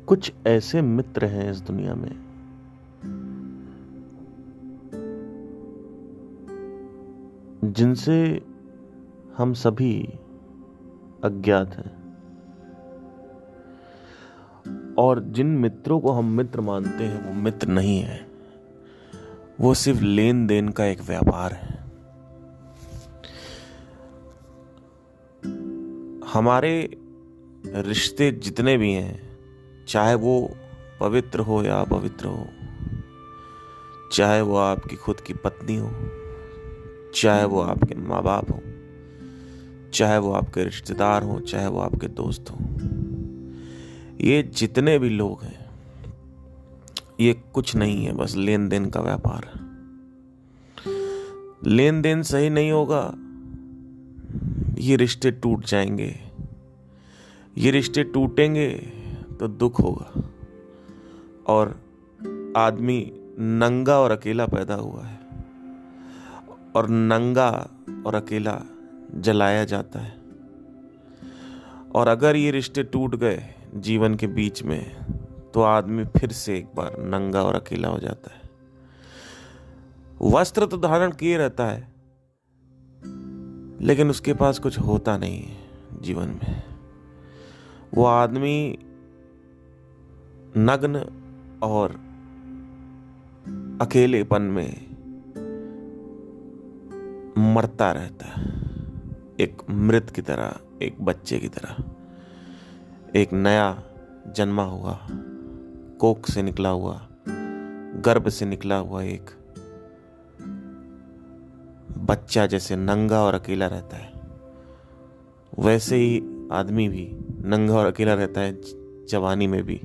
कुछ ऐसे मित्र हैं इस दुनिया में जिनसे हम सभी अज्ञात हैं, और जिन मित्रों को हम मित्र मानते हैं वो मित्र नहीं है, वो सिर्फ लेन देन का एक व्यापार है। हमारे रिश्ते जितने भी हैं, चाहे वो पवित्र हो या अपवित्र हो, चाहे वो आपकी खुद की पत्नी हो, चाहे वो आपके माँ बाप हो, चाहे वो आपके रिश्तेदार हो, चाहे वो आपके दोस्त हो, ये जितने भी लोग हैं ये कुछ नहीं है, बस लेन देन का व्यापार है। लेन देन सही नहीं होगा, ये रिश्ते टूट जाएंगे। ये रिश्ते टूटेंगे तो दुख होगा, और आदमी नंगा और अकेला पैदा हुआ है, और नंगा और अकेला जलाया जाता है। और अगर ये रिश्ते टूट गए जीवन के बीच में, तो आदमी फिर से एक बार नंगा और अकेला हो जाता है। वस्त्र तो धारण किए रहता है, लेकिन उसके पास कुछ होता नहीं है जीवन में। वो आदमी नग्न और अकेलेपन में मरता रहता है, एक मृत की तरह, एक बच्चे की तरह, एक नया जन्मा हुआ, कोख से निकला हुआ, गर्भ से निकला हुआ एक बच्चा जैसे नंगा और अकेला रहता है, वैसे ही आदमी भी नंगा और अकेला रहता है जवानी में भी,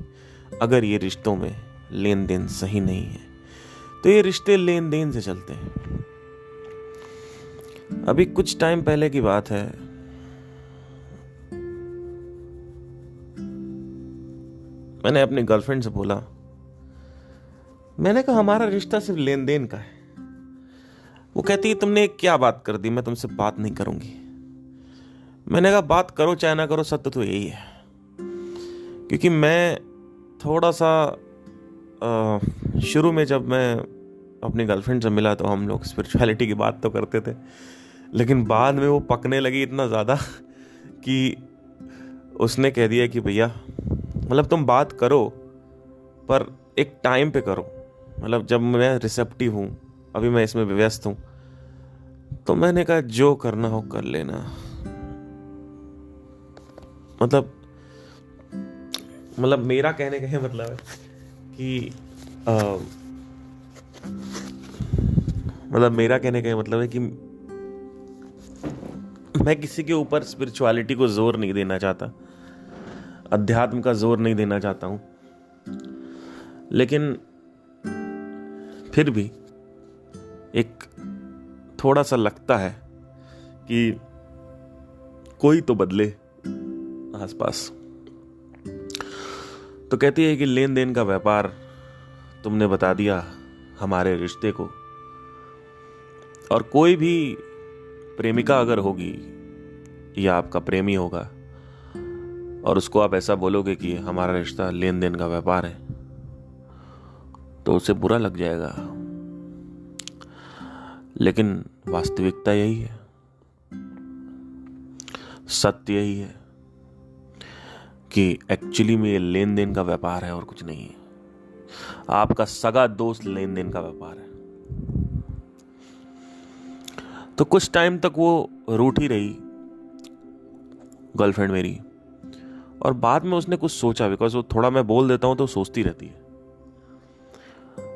अगर ये रिश्तों में लेन देन सही नहीं है। तो ये रिश्ते लेन देन से चलते हैं। अभी कुछ टाइम पहले की बात है, मैंने अपनी गर्लफ्रेंड से बोला, मैंने कहा हमारा रिश्ता सिर्फ लेन देन का है। वो कहती है तुमने क्या बात कर दी, मैं तुमसे बात नहीं करूंगी। मैंने कहा बात करो चाहे ना करो, सत्य तो यही है। क्योंकि मैं थोड़ा सा शुरू में जब मैं अपनी गर्लफ्रेंड से मिला तो हम लोग स्पिरिचुअलिटी की बात तो करते थे, लेकिन बाद में वो पकने लगी इतना ज़्यादा कि उसने कह दिया कि भैया मतलब तुम बात करो पर एक टाइम पे करो। मतलब जब मैं रिसेप्टिव हूँ, अभी मैं इसमें व्यस्त हूँ, तो मैंने कहा जो करना हो कर लेना। मतलब मेरा कहने का मतलब है कि मेरा कहने का मतलब है कि मैं किसी के ऊपर स्पिरिचुअलिटी को जोर नहीं देना चाहता, अध्यात्म का जोर नहीं देना चाहता हूं, लेकिन फिर भी एक थोड़ा सा लगता है कि कोई तो बदले आसपास। तो कहती है कि लेन देन का व्यापार तुमने बता दिया हमारे रिश्ते को, और कोई भी प्रेमिका अगर होगी या आपका प्रेमी होगा और उसको आप ऐसा बोलोगे कि हमारा रिश्ता लेन देन का व्यापार है, तो उसे बुरा लग जाएगा। लेकिन वास्तविकता यही है, सत्य यही है कि एक्चुअली में ये लेन देन का व्यापार है और कुछ नहीं है। आपका सगा दोस्त लेन देन का व्यापार है। तो कुछ टाइम तक वो रूठी रही गर्लफ्रेंड मेरी, और बाद में उसने कुछ सोचा, बिकॉज वो थोड़ा मैं बोल देता हूं तो सोचती रहती है।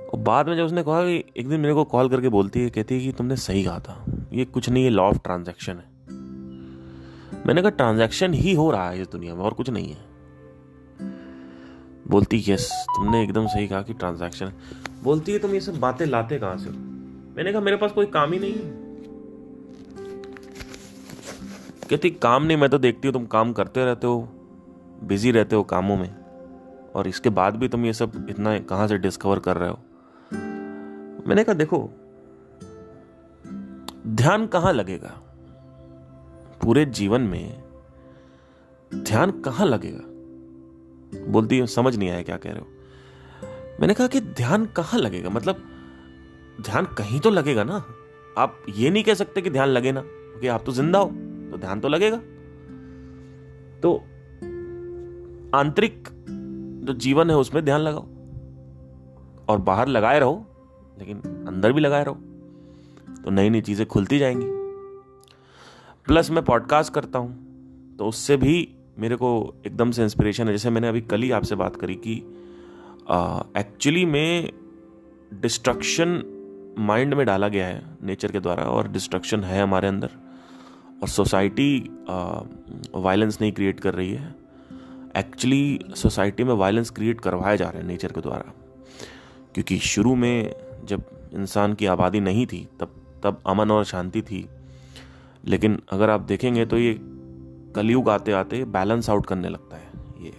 और बाद में जब उसने कहा कि एक दिन मेरे को कॉल करके बोलती है, कहती है कि तुमने सही कहा था, ये कुछ नहीं है, लॉ ऑफ ट्रांजैक्शन है। मैंने कहा ट्रांजैक्शन ही हो रहा है इस दुनिया में और कुछ नहीं है। बोलती यस तुमने एकदम सही कहा कि ट्रांजैक्शन है। बोलती है तुम ये सब बातें लाते कहां से हो? मैंने कहा मेरे पास कोई काम ही नहीं है। कहती काम नहीं, मैं तो देखती हूँ तुम काम करते रहते हो, बिजी रहते हो कामों में, और इसके बाद भी तुम ये सब इतना कहां से डिस्कवर कर रहे हो? मैंने कहा देखो, ध्यान कहां लगेगा पूरे जीवन में, ध्यान कहां लगेगा? बोलती है समझ नहीं आया क्या कह रहे हो। मैंने कहा कि ध्यान कहाँ लगेगा, मतलब ध्यान कहीं तो लगेगा ना। आप ये नहीं कह सकते कि ध्यान लगे ना, क्योंकि आप तो जिंदा हो, तो ध्यान तो लगेगा। तो आंतरिक जो जीवन है उसमें ध्यान लगाओ, और बाहर लगाए रहो लेकिन अंदर भी लगाए रहो, तो नई नई चीजें खुलती जाएंगी। प्लस मैं पॉडकास्ट करता हूं, तो उससे भी मेरे को एकदम से इंस्पिरेशन है। जैसे मैंने अभी कल ही आपसे बात करी कि एक्चुअली में डिस्ट्रक्शन माइंड में डाला गया है नेचर के द्वारा, और डिस्ट्रक्शन है हमारे अंदर, और सोसाइटी वायलेंस नहीं क्रिएट कर रही है। एक्चुअली सोसाइटी में वायलेंस क्रिएट करवाया जा रहा है नेचर के द्वारा, क्योंकि शुरू में जब इंसान की आबादी नहीं थी तब अमन और शांति थी। लेकिन अगर आप देखेंगे तो ये कलयुग आते आते बैलेंस आउट करने लगता है। ये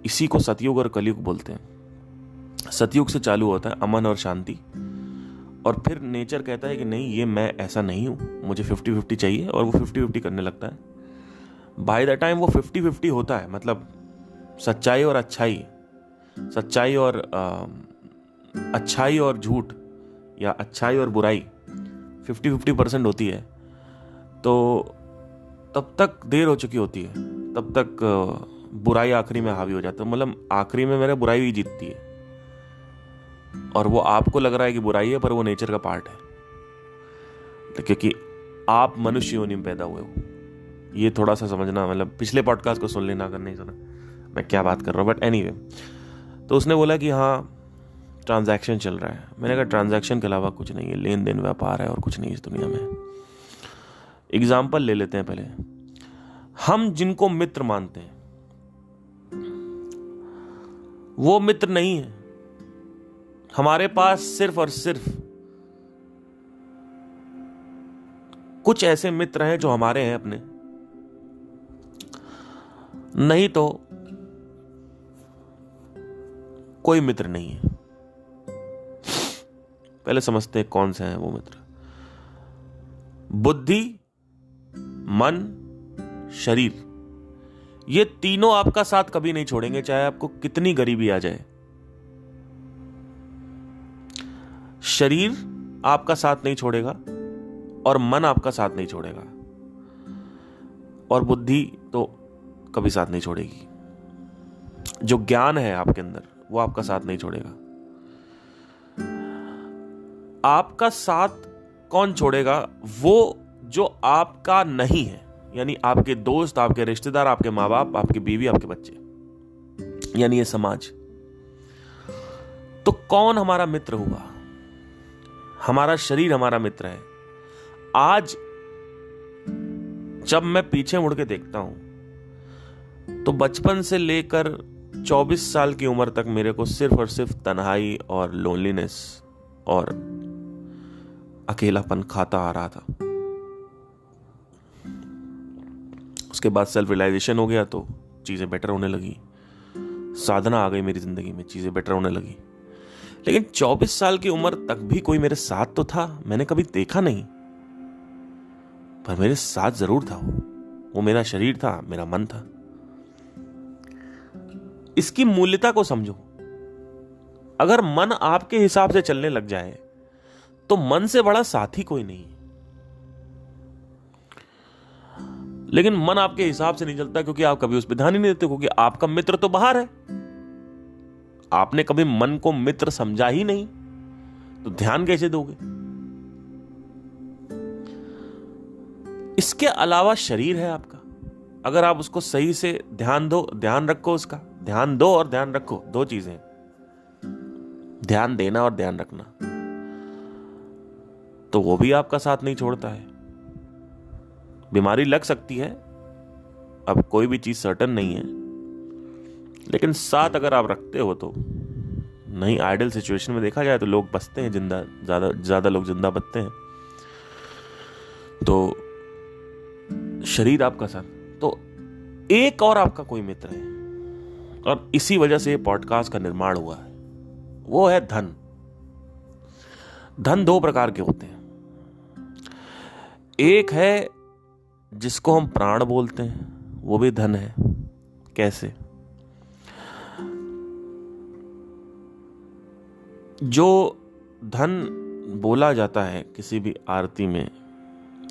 इसी को सतयुग और कलयुग बोलते हैं। सतयुग से चालू होता है अमन और शांति, और फिर नेचर कहता है कि नहीं, ये मैं ऐसा नहीं हूं, मुझे 50-50 चाहिए, और वो 50-50 करने लगता है। बाय द टाइम वो 50-50 होता है, मतलब सच्चाई और अच्छाई, सच्चाई और अच्छाई और झूठ, या अच्छाई और बुराई 50-50% होती है, तो तब तक देर हो चुकी होती है, तब तक बुराई आखिरी में हावी हो जाता है। मतलब आखिरी में मेरा बुराई ही जीतती है, और वो आपको लग रहा है कि बुराई है, पर वो नेचर का पार्ट है, क्योंकि आप मनुष्य योनि में पैदा हुए हो। ये थोड़ा सा समझना, मतलब पिछले पॉडकास्ट को सुन लेना अगर नहीं सुना मैं क्या बात कर रहा हूँ, बट एनीवे। तो उसने बोला कि हाँ ट्रांजैक्शन चल रहा है। मैंने कहा ट्रांजैक्शन के अलावा कुछ नहीं है, लेन देन व्यापार है और कुछ नहीं इस दुनिया में। एग्जाम्पल ले लेते हैं पहले। हम जिनको मित्र मानते हैं वो मित्र नहीं है। हमारे पास सिर्फ और सिर्फ कुछ ऐसे मित्र हैं जो हमारे हैं अपने, नहीं तो कोई मित्र नहीं है। पहले समझते हैं कौन से हैं वो मित्र। बुद्धि, मन, शरीर, ये तीनों आपका साथ कभी नहीं छोड़ेंगे, चाहे आपको कितनी गरीबी आ जाए। शरीर आपका साथ नहीं छोड़ेगा, और मन आपका साथ नहीं छोड़ेगा, और बुद्धि तो कभी साथ नहीं छोड़ेगी। जो ज्ञान है आपके अंदर वो आपका साथ नहीं छोड़ेगा। आपका साथ कौन छोड़ेगा? वो जो आपका नहीं है, यानी आपके दोस्त, आपके रिश्तेदार, आपके माँ बाप, आपकी बीवी, आपके बच्चे, यानी ये समाज। तो कौन हमारा मित्र हुआ? हमारा शरीर हमारा मित्र है। आज जब मैं पीछे मुड़ के देखता हूं तो बचपन से लेकर 24 साल की उम्र तक मेरे को सिर्फ और सिर्फ तन्हाई और लोनलीनेस और अकेलापन खाता आ रहा था। उसके बाद सेल्फ रियलाइजेशन हो गया तो चीजें बेटर होने लगी, साधना आ गई मेरी जिंदगी में, चीजें बेटर होने लगी। लेकिन 24 साल की उम्र तक भी कोई मेरे साथ तो था, मैंने कभी देखा नहीं, पर मेरे साथ जरूर था। वो मेरा शरीर था, मेरा मन था। इसकी मूल्यता को समझो। अगर मन आपके हिसाब से चलने लग जाए तो मन से बड़ा साथी कोई नहीं है। लेकिन मन आपके हिसाब से नहीं चलता, क्योंकि आप कभी उस पर ध्यान ही नहीं देते, क्योंकि आपका मित्र तो बाहर है। आपने कभी मन को मित्र समझा ही नहीं, तो ध्यान कैसे दोगे? इसके अलावा शरीर है आपका, अगर आप उसको सही से ध्यान दो, ध्यान रखो, उसका ध्यान दो और ध्यान रखो, दो चीजें, ध्यान देना और ध्यान रखना, तो वो भी आपका साथ नहीं छोड़ता है। बीमारी लग सकती है, अब कोई भी चीज सर्टन नहीं है, लेकिन साथ अगर आप रखते हो तो नहीं। आइडियल सिचुएशन में देखा जाए तो लोग बचते हैं, जिंदा ज्यादा लोग जिंदा बचते हैं। तो शरीर आपका साथ, तो एक और आपका कोई मित्र है, और इसी वजह से पॉडकास्ट का निर्माण हुआ है। वो है धन। धन दो प्रकार के होते हैं। एक है जिसको हम प्राण बोलते हैं, वो भी धन है। कैसे? जो धन बोला जाता है किसी भी आरती में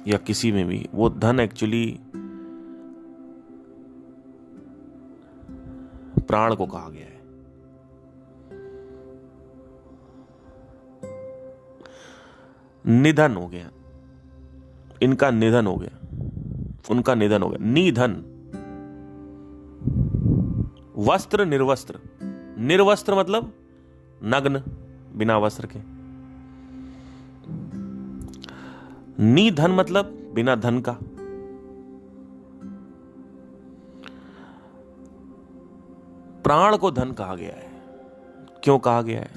या किसी में भी, वो धन एक्चुअली प्राण को कहा गया है। निधन हो गया, इनका निधन हो गया, उनका निधन हो गया। निधन, वस्त्र निर्वस्त्र, निर्वस्त्र मतलब नग्न, बिना वस्त्र के। निधन मतलब बिना धन का। प्राण को धन कहा गया है। क्यों कहा गया है?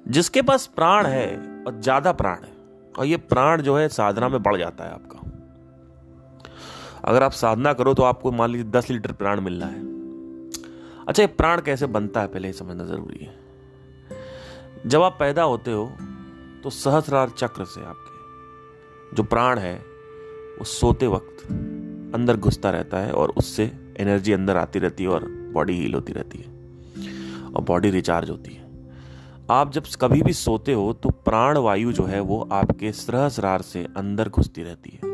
जिसके पास प्राण है और ज्यादा प्राण है, और ये प्राण जो है साधना में बढ़ जाता है आपका। अगर आप साधना करो तो आपको मान लीजिए 10 लीटर प्राण मिल रहा है। अच्छा, ये प्राण कैसे बनता है पहले समझना जरूरी है। जब आप पैदा होते हो तो सहस्रार चक्र से आपके जो प्राण है वो सोते वक्त अंदर घुसता रहता है, और उससे एनर्जी अंदर आती रहती है और बॉडी हील होती रहती है और बॉडी रिचार्ज होती है। आप जब कभी भी सोते हो तो प्राण वायु जो है वो आपके सहस्रार से अंदर घुसती रहती है।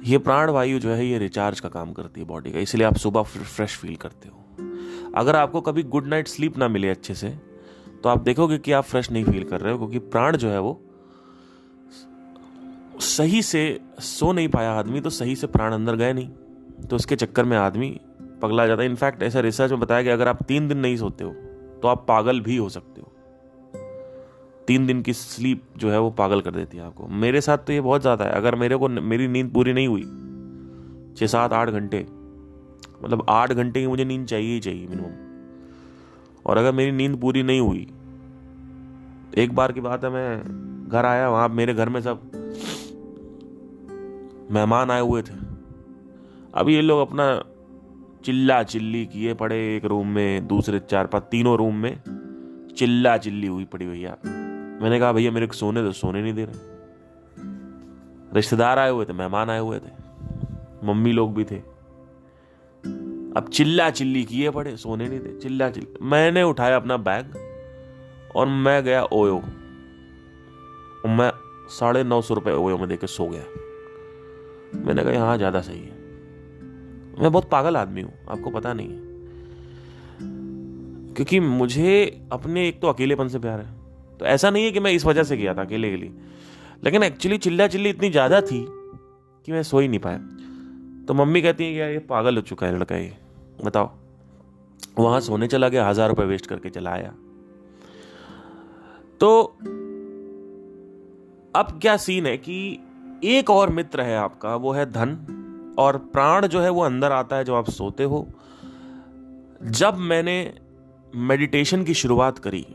ये प्राण वायु जो है ये रिचार्ज का काम करती है बॉडी का, इसलिए आप सुबह फ्रेश फील करते हो। अगर आपको कभी गुड नाइट स्लीप ना मिले अच्छे से, तो आप देखोगे कि आप फ्रेश नहीं फील कर रहे हो, क्योंकि प्राण जो है वो सही से सो नहीं पाया आदमी, तो सही से प्राण अंदर गए नहीं, तो उसके चक्कर में आदमी पगला जाता है। इनफैक्ट ऐसा रिसर्च में बताया गया अगर आप 3 दिन नहीं सोते हो तो आप पागल भी हो सकते हो। 3 दिन की स्लीप जो है वो पागल कर देती है आपको। मेरे साथ तो ये बहुत ज्यादा है। अगर मेरी नींद पूरी नहीं हुई 6, 7, 8 घंटे, मतलब 8 घंटे की मुझे नींद चाहिए ही चाहिए मिनिमम। और अगर मेरी नींद पूरी नहीं हुई, एक बार की बात है, मैं घर आया, वहां मेरे घर में सब मेहमान आए हुए थे। अब ये लोग अपना चिल्ला चिल्ली किए पड़े, एक रूम में, दूसरे 4-5 तीनों रूम में चिल्ला चिल्ली हुई पड़ी भैया। मैंने कहा भैया मेरे को सोने दो, सोने नहीं दे रहे। रिश्तेदार आए हुए थे, मेहमान आए हुए थे, मम्मी लोग भी थे। अब चिल्ला चिल्ली किए पड़े, सोने नहीं दे, चिल्ला चिल्ली। मैंने उठाया अपना बैग और मैं गया ओयो। मैं 950 रुपए ओयो में देके सो गया। मैंने कहा हाँ ज्यादा सही है। मैं बहुत पागल आदमी हूं, आपको पता नहीं है, क्योंकि मुझे अपने एक तो अकेलेपन से प्यार है। तो ऐसा नहीं है कि मैं इस वजह से किया था अकेले के लिए, लेकिन एक्चुअली चिल्ला चिल्ली इतनी ज्यादा थी कि मैं सो ही नहीं पाया। तो मम्मी कहती है कि यार ये पागल हो चुका है लड़का, ये बताओ। वहां सोने चला गया, 1000 रुपए वेस्ट करके चला आया। तो अब क्या सीन है कि एक और मित्र है आपका, वो है धन, और प्राण जो है वो अंदर आता है जब आप सोते हो। जब मैंने मेडिटेशन की शुरुआत करी,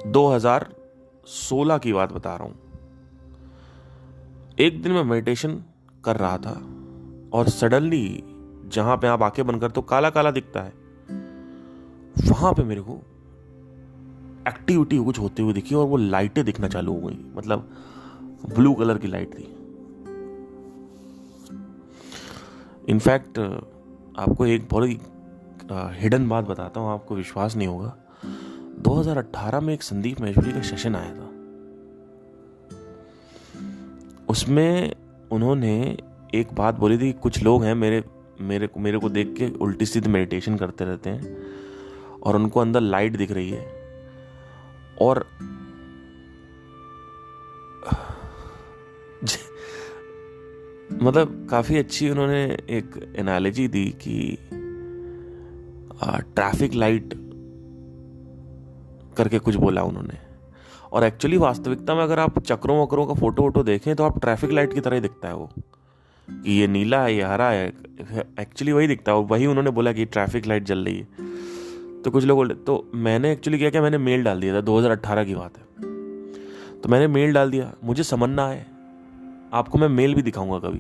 2016 की बात बता रहा हूं, एक दिन मैं मेडिटेशन कर रहा था और सडनली जहां पे आप आंखें बंद करते हो काला काला दिखता है, वहां पे मेरे को एक्टिविटी कुछ होती हुई दिखी और वो लाइटें दिखना चालू हो गई। मतलब ब्लू कलर की लाइट थी। इनफैक्ट आपको एक बहुत हिडन बात बताता हूं, आपको विश्वास नहीं होगा। 2018 में एक संदीप महेश्वरी का सेशन आया था। उसमें उन्होंने एक बात बोली थी, कुछ लोग हैं मेरे को देख के उल्टी सीधी मेडिटेशन करते रहते हैं और उनको अंदर लाइट दिख रही है। और मतलब काफी अच्छी उन्होंने एक एनालॉजी दी कि ट्रैफिक लाइट करके कुछ बोला उन्होंने। और एक्चुअली वास्तविकता में अगर आप चक्रों वक्रों का फोटो वोटो देखें तो आप ट्रैफिक लाइट की तरह ही दिखता है वो, कि ये नीला है, ये हरा है, एक्चुअली वही दिखता है। वही उन्होंने बोला कि ट्रैफिक लाइट जल रही है। तो कुछ लोग बोले, तो मैंने एक्चुअली क्या किया, मैंने मेल डाल दिया था, 2018 की बात है। तो मैंने मेल डाल दिया, मुझे समझ ना आए, आपको मैं मेल भी दिखाऊंगा कभी,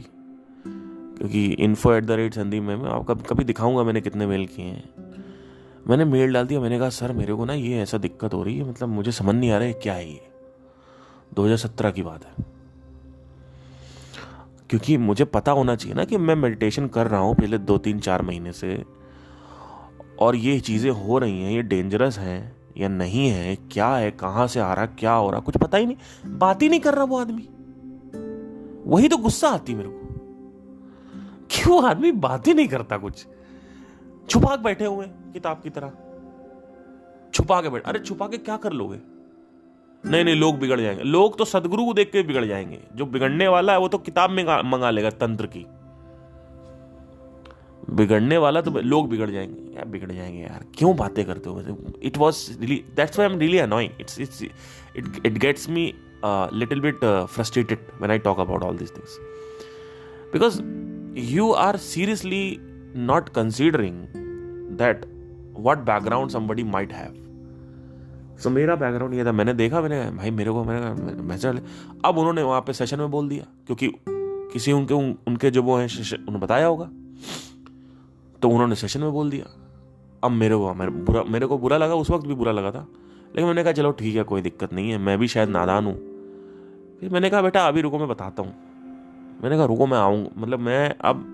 क्योंकि info@संदीप में मैं आपको कभी दिखाऊंगा मैंने कितने मेल किए हैं। मैंने मेल डाल दिया, मैंने कहा सर मेरे को ना ये ऐसा दिक्कत हो रही है, मतलब मुझे समझ नहीं आ रहा है क्या है ये। 2017 की बात है। क्योंकि मुझे पता होना चाहिए ना कि मैं मेडिटेशन कर रहा हूँ पिछले 2-3-4 महीने से, और ये चीज़ें हो रही हैं, ये डेंजरस हैं या नहीं है, क्या है, कहाँ से आ रहा, क्या हो रहा, कुछ पता ही नहीं, बात ही नहीं कर रहा वो आदमी। वही तो गुस्सा आती मेरे को, क्यों आदमी बात ही नहीं करता, कुछ छुपा के बैठे हुए किताब की तरह, छुपा के बैठ। अरे छुपा के क्या कर लोगे? नहीं नहीं, लोग बिगड़ जाएंगे। लोग तो सदगुरु को देख के बिगड़ जाएंगे। जो बिगड़ने वाला है वो तो किताब में मंगा लेगा तंत्र की। बिगड़ने वाला तो लोग बिगड़ जाएंगे यार, बिगड़ जाएंगे यार, क्यों बातें करते हो? It was really, that's why I am really annoying. It gets me little bit frustrated when I talk about all this things, because you are seriously not considering that what background somebody might have. So मेरा background ये था, मैंने देखा, मैंने भाई मेरे को message, अब उन्होंने वहाँ पे सेशन में बोल दिया, क्योंकि किसी उनके जो वो हैं उन्हें बताया होगा, तो उन्होंने सेशन में बोल दिया। अब मेरे को बुरा लगा, उस वक्त भी बुरा लगा था, लेकिन मैंने कहा चलो ठीक है, कोई दिक्कत नहीं है, मैं भी शायद नादान हूँ। फिर मैंने कहा बेटा अभी रुको, मैं बताता हूँ। मैंने कहा रुको, मैं आऊँगा, मतलब मैं अब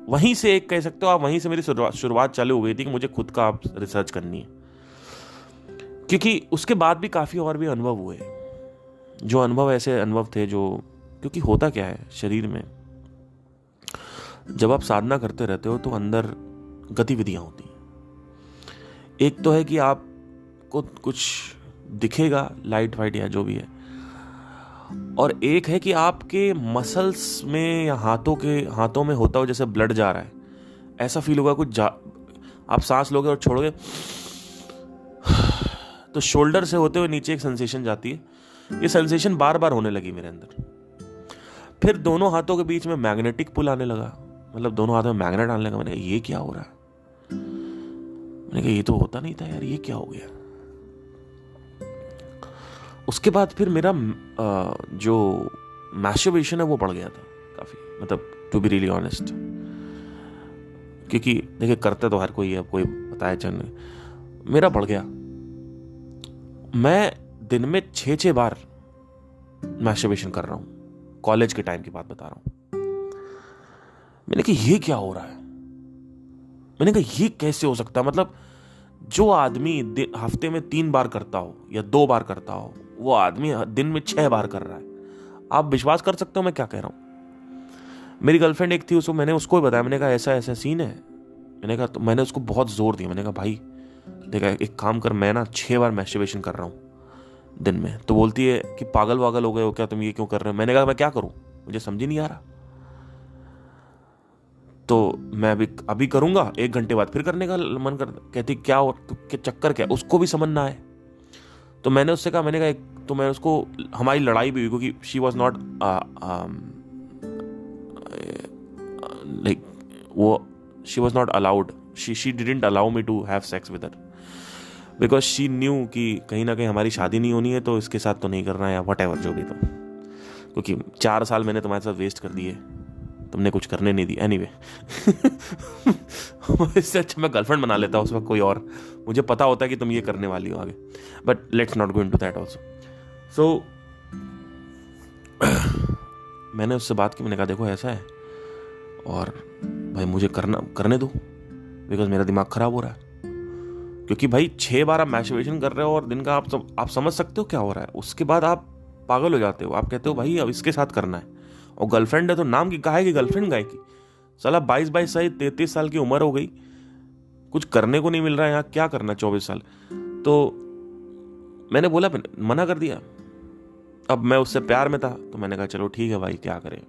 वहीं से एक कह सकते हो आप, वहीं से मेरी शुरुआत चालू हो गई थी कि मुझे खुद का आप रिसर्च करनी है, क्योंकि उसके बाद भी काफ़ी और भी अनुभव हुए, जो अनुभव ऐसे अनुभव थे जो, क्योंकि होता क्या है शरीर में, जब आप साधना करते रहते हो तो अंदर गतिविधियां होती हैं। एक तो है कि आपको कुछ दिखेगा, लाइट वाइट या जो भी है, और एक है कि आपके मसल्स में या हाथों में होता हो जैसे ब्लड जा रहा है, ऐसा फील होगा कुछ आप सांस लोगे और छोड़ोगे तो शोल्डर से होते हुए नीचे एक सेंसेशन जाती है। ये सेंसेशन बार बार होने लगी मेरे अंदर। फिर दोनों हाथों के बीच में मैग्नेटिक पुल आने लगा, मतलब दोनों हाथों में मैग्नेट आने लगा। मैंने ये क्या हो रहा है? मैंने कहा ये तो होता नहीं था यार, ये क्या हो गया? उसके बाद फिर मेरा जो मैस्टरबेशन है वो बढ़ गया था काफी, मतलब टू बी रियली ऑनेस्ट, क्योंकि देखिए करते तो हर कोई है, कोई बताया चल, मेरा बढ़ गया। मैं दिन में 6-6 बार मैस्टरबेशन कर रहा हूं, कॉलेज के टाइम की बात बता रहा हूं। मैंने कहा ये क्या हो रहा है? मैंने कहा ये कैसे हो सकता है? मतलब जो आदमी हफ्ते में 3 बार करता हो या 2 बार करता हो, वो आदमी दिन में 6 बार कर रहा है। आप विश्वास कर सकते हो मैं क्या कह रहा हूं? मेरी गर्लफ्रेंड एक थी, उसको मैंने उसको ही बताया, मैंने कहा ऐसा ऐसा सीन है। मैंने कहा, तो मैंने उसको बहुत जोर दिया, मैंने कहा भाई देखा एक काम कर, मैं ना 6 बार मैस्टरबेशन कर रहा हूं दिन में। तो बोलती है कि पागल वागल हो गए हो क्या तुम, ये क्यों कर रहे हो? मैंने कहा मैं क्या करूं, मुझे समझ ही नहीं आ रहा। तो मैं अभी करूंगा, 1 घंटे बाद फिर करने का मन कर। कहती क्या हो, तो चक्कर क्या? उसको भी समझ ना आए। तो मैंने उससे कहा, मैंने कहा तो मैं उसको, हमारी लड़ाई भी हुई क्योंकि शी वॉज नॉट लाइक वो she was not allowed, she didn't allow me to have sex with her, because she knew कि कहीं ना कहीं हमारी शादी नहीं होनी है, तो इसके साथ तो नहीं करना है, या वट एवर जो भी। तो क्योंकि 4 साल मैंने तुम्हारे साथ वेस्ट कर दिए, तुमने कुछ करने नहीं दी। एनीवे इससे अच्छा मैं गर्लफ्रेंड बना लेता उस वक्त कोई और, मुझे पता होता है कि तुम ये करने वाली हो आगे। But let's not go into that also. So मैंने उससे बात की, मैंने कहा देखो ऐसा है, और भाई मुझे करने दो, बिकॉज मेरा दिमाग खराब हो रहा है। क्योंकि भाई 6 बार आप मैस्टरबेशन कर रहे हो और दिन का आप समझ सकते हो क्या हो रहा है। उसके बाद आप पागल हो जाते हो, आप कहते हो भाई अब इसके साथ करना है। और गर्लफ्रेंड है तो नाम की कहा है कि गर्लफ्रेंड गाय की, साला 22 साल 33 साल की उम्र हो गई, कुछ करने को नहीं मिल रहा है यहाँ, क्या करना 24 साल। तो मैंने बोला, मना कर दिया। अब मैं उससे प्यार में था तो मैंने कहा चलो ठीक है भाई, क्या करें।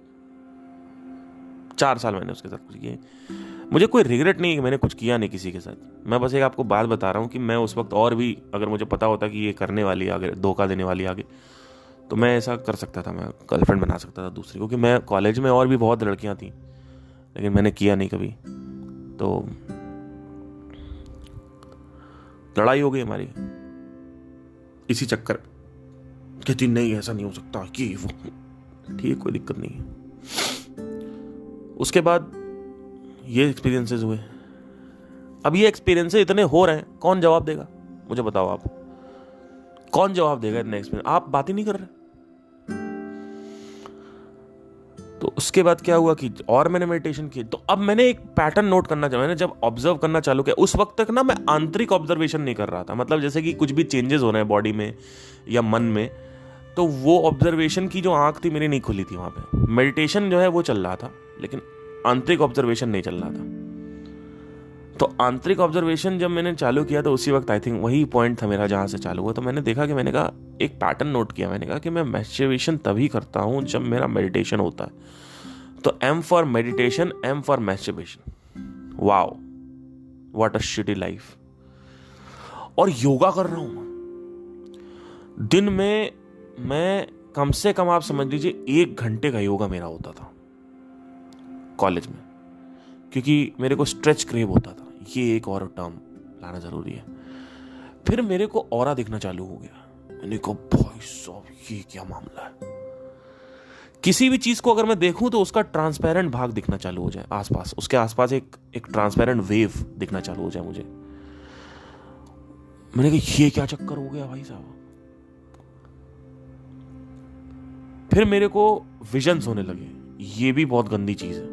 4 साल मैंने उसके साथ कुछ किया। मुझे कोई रिग्रेट नहीं है कि मैंने कुछ किया नहीं किसी के साथ। मैं बस एक आपको बात बता रहा हूँ कि मैं उस वक्त और भी, अगर मुझे पता होता कि ये करने वाली आगे, धोखा देने वाली आगे, तो मैं ऐसा कर सकता था, मैं गर्लफ्रेंड बना सकता था दूसरी। क्योंकि मैं कॉलेज में और भी बहुत लड़कियां थी, लेकिन मैंने किया नहीं कभी। तो लड़ाई हो गई हमारी इसी चक्कर। कहती नहीं ऐसा नहीं हो सकता कि वो, ठीक, कोई दिक्कत नहीं है। उसके बाद ये एक्सपीरियंसेस हुए। अब ये एक्सपीरियंसेस इतने हो रहे हैं, कौन जवाब देगा मुझे बताओ आप? कौन जवाब देगा इतने एक्सपीरियंस? आप बात ही नहीं कर रहे। तो उसके बाद क्या हुआ कि और मैंने मेडिटेशन की, तो अब मैंने एक पैटर्न नोट करना चाहा। मैंने जब ऑब्जर्व करना चालू किया, उस वक्त तक ना मैं आंतरिक ऑब्जर्वेशन नहीं कर रहा था, मतलब जैसे कि कुछ भी चेंजेस हो रहे हैं बॉडी में या मन में, तो वो ऑब्जर्वेशन की जो आंख थी मेरी नहीं खुली थी। वहां पे मेडिटेशन जो है वो चल रहा था, लेकिन आंतरिक ऑब्जर्वेशन नहीं चल रहा था। तो आंतरिक ऑब्जर्वेशन जब मैंने चालू किया तो उसी वक्त आई थिंक वही पॉइंट था मेरा जहां से चालू हुआ। तो मैंने देखा कि मैंने कहा एक पैटर्न नोट किया, मैंने कहा कि मैं मैस्टरबेशन तभी करता हूं जब मेरा मेडिटेशन होता है। तो M for meditation, M for masturbation. Wow, what a shitty life. और योगा कर रहा हूं दिन में, मैं कम से कम आप समझ लीजिए 1 घंटे का योगा मेरा होता था कॉलेज में, क्योंकि मेरे को स्ट्रेच क्रेव होता था। ये एक और टर्म लाना जरूरी है। फिर मेरे को ऑरा दिखना चालू हो गया। मैंने कहा भाई साहब ये क्या मामला है। किसी भी चीज को अगर मैं देखूं तो उसका ट्रांसपेरेंट भाग दिखना चालू हो जाए आसपास, उसके आसपास एक ट्रांसपेरेंट वेव दिखना चालू हो जाए मुझे। मैंने कहा ये क्या चक्कर हो गया भाई साहब। फिर मेरे को विजन्स होने लगे। ये भी बहुत गंदी चीज है,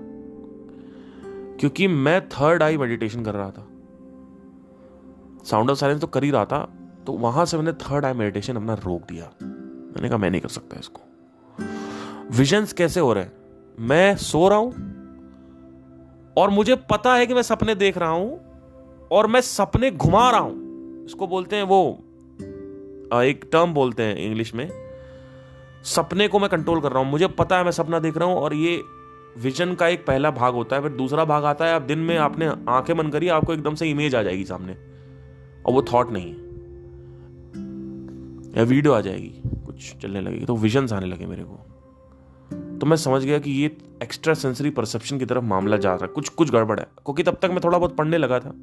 क्योंकि मैं थर्ड आई मेडिटेशन कर रहा था, साउंड ऑफ साइलेंस तो कर ही रहा था, तो वहां से मैंने थर्ड आई मेडिटेशन अपना रोक दिया। मैंने कहा मैं नहीं कर सकता इसको। विजन्स कैसे हो रहे हैं, मैं सो रहा हूं और मुझे पता है कि मैं सपने देख रहा हूं और मैं सपने घुमा रहा हूं। इसको बोलते हैं, वो एक टर्म बोलते हैं इंग्लिश में, सपने को मैं कंट्रोल कर रहा हूं। मुझे पता है मैं सपना देख रहा हूं और ये विजन का एक पहला भाग होता है। फिर दूसरा भाग आता है, आप दिन में आपने आंखें बंद करी, आपको एकदम से इमेज आ जाएगी सामने, और वो थॉट नहीं है, या वीडियो आ जाएगी, कुछ चलने लगेगी, तो विजन्स आने लगे मेरे को। तो मैं समझ गया कि ये एक्स्ट्रा सेंसरी परसेप्शन की तरफ मामला जा रहा है, कुछ गड़बड़ है। क्योंकि तब तक मैं थोड़ा बहुत पढ़ने लगा था,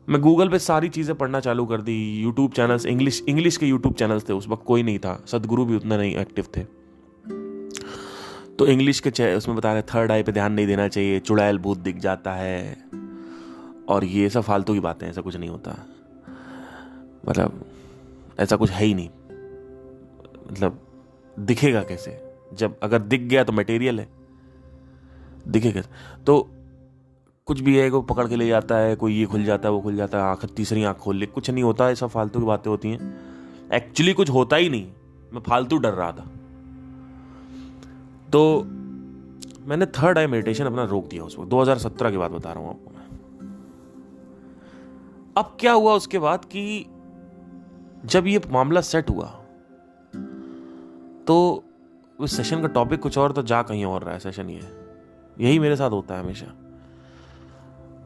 मैं गूगल पे सारी चीजें पढ़ना चालू कर दी। यूट्यूब चैनल्स, इंग्लिश के यूट्यूब चैनल्स थे, उस वक्त कोई नहीं था, सदगुरु भी उतना नहीं एक्टिव थे। तो इंग्लिश के उसमें बता रहे थर्ड आई पे ध्यान नहीं देना चाहिए, चुड़ैल भूत दिख जाता है, और ये सब फालतू की बातें, ऐसा कुछ नहीं होता, मतलब ऐसा कुछ है ही नहीं। मतलब दिखेगा कैसे, जब अगर दिख गया तो मटेरियल है, दिखेगा तो कुछ भी है, कोई पकड़ के ले जाता है, कोई ये खुल जाता है, वो खुल जाता है, आखिर तीसरी आंख खोल ले, कुछ नहीं होता है, सब फालतू की बातें होती हैं। एक्चुअली कुछ होता ही नहीं, मैं फालतू डर रहा था। तो मैंने थर्ड आई मेडिटेशन अपना रोक दिया उस वक्त, 2017 की बात बता रहा हूं आपको मैं। अब क्या हुआ उसके बाद कि जब ये मामला सेट हुआ तो उस सेशन का टॉपिक कुछ और, तो जा कहीं और रहा है सेशन। यही मेरे साथ होता है हमेशा।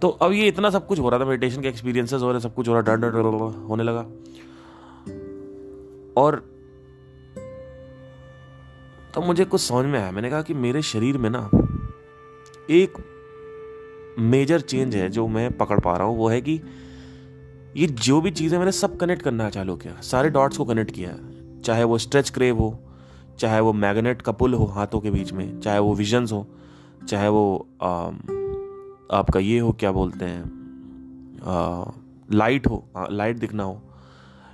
तो अब ये इतना सब कुछ हो रहा था, मेडिटेशन के एक्सपीरियंसेस हो रहे, सब कुछ हो रहा, डर होने लगा। और तो मुझे कुछ समझ में आया, मैंने कहा कि मेरे शरीर में ना एक मेजर चेंज है जो मैं पकड़ पा रहा हूं। वो है कि ये जो भी चीजें मैंने सब कनेक्ट करना चालू किया, सारे डॉट्स को कनेक्ट किया, चाहे वो स्ट्रेच क्रेव हो, चाहे वो मैग्नेट का पुल हो हाथों के बीच में, चाहे वो विजन्स हो, चाहे वो आपका ये हो, क्या बोलते हैं, लाइट हो, लाइट दिखना हो,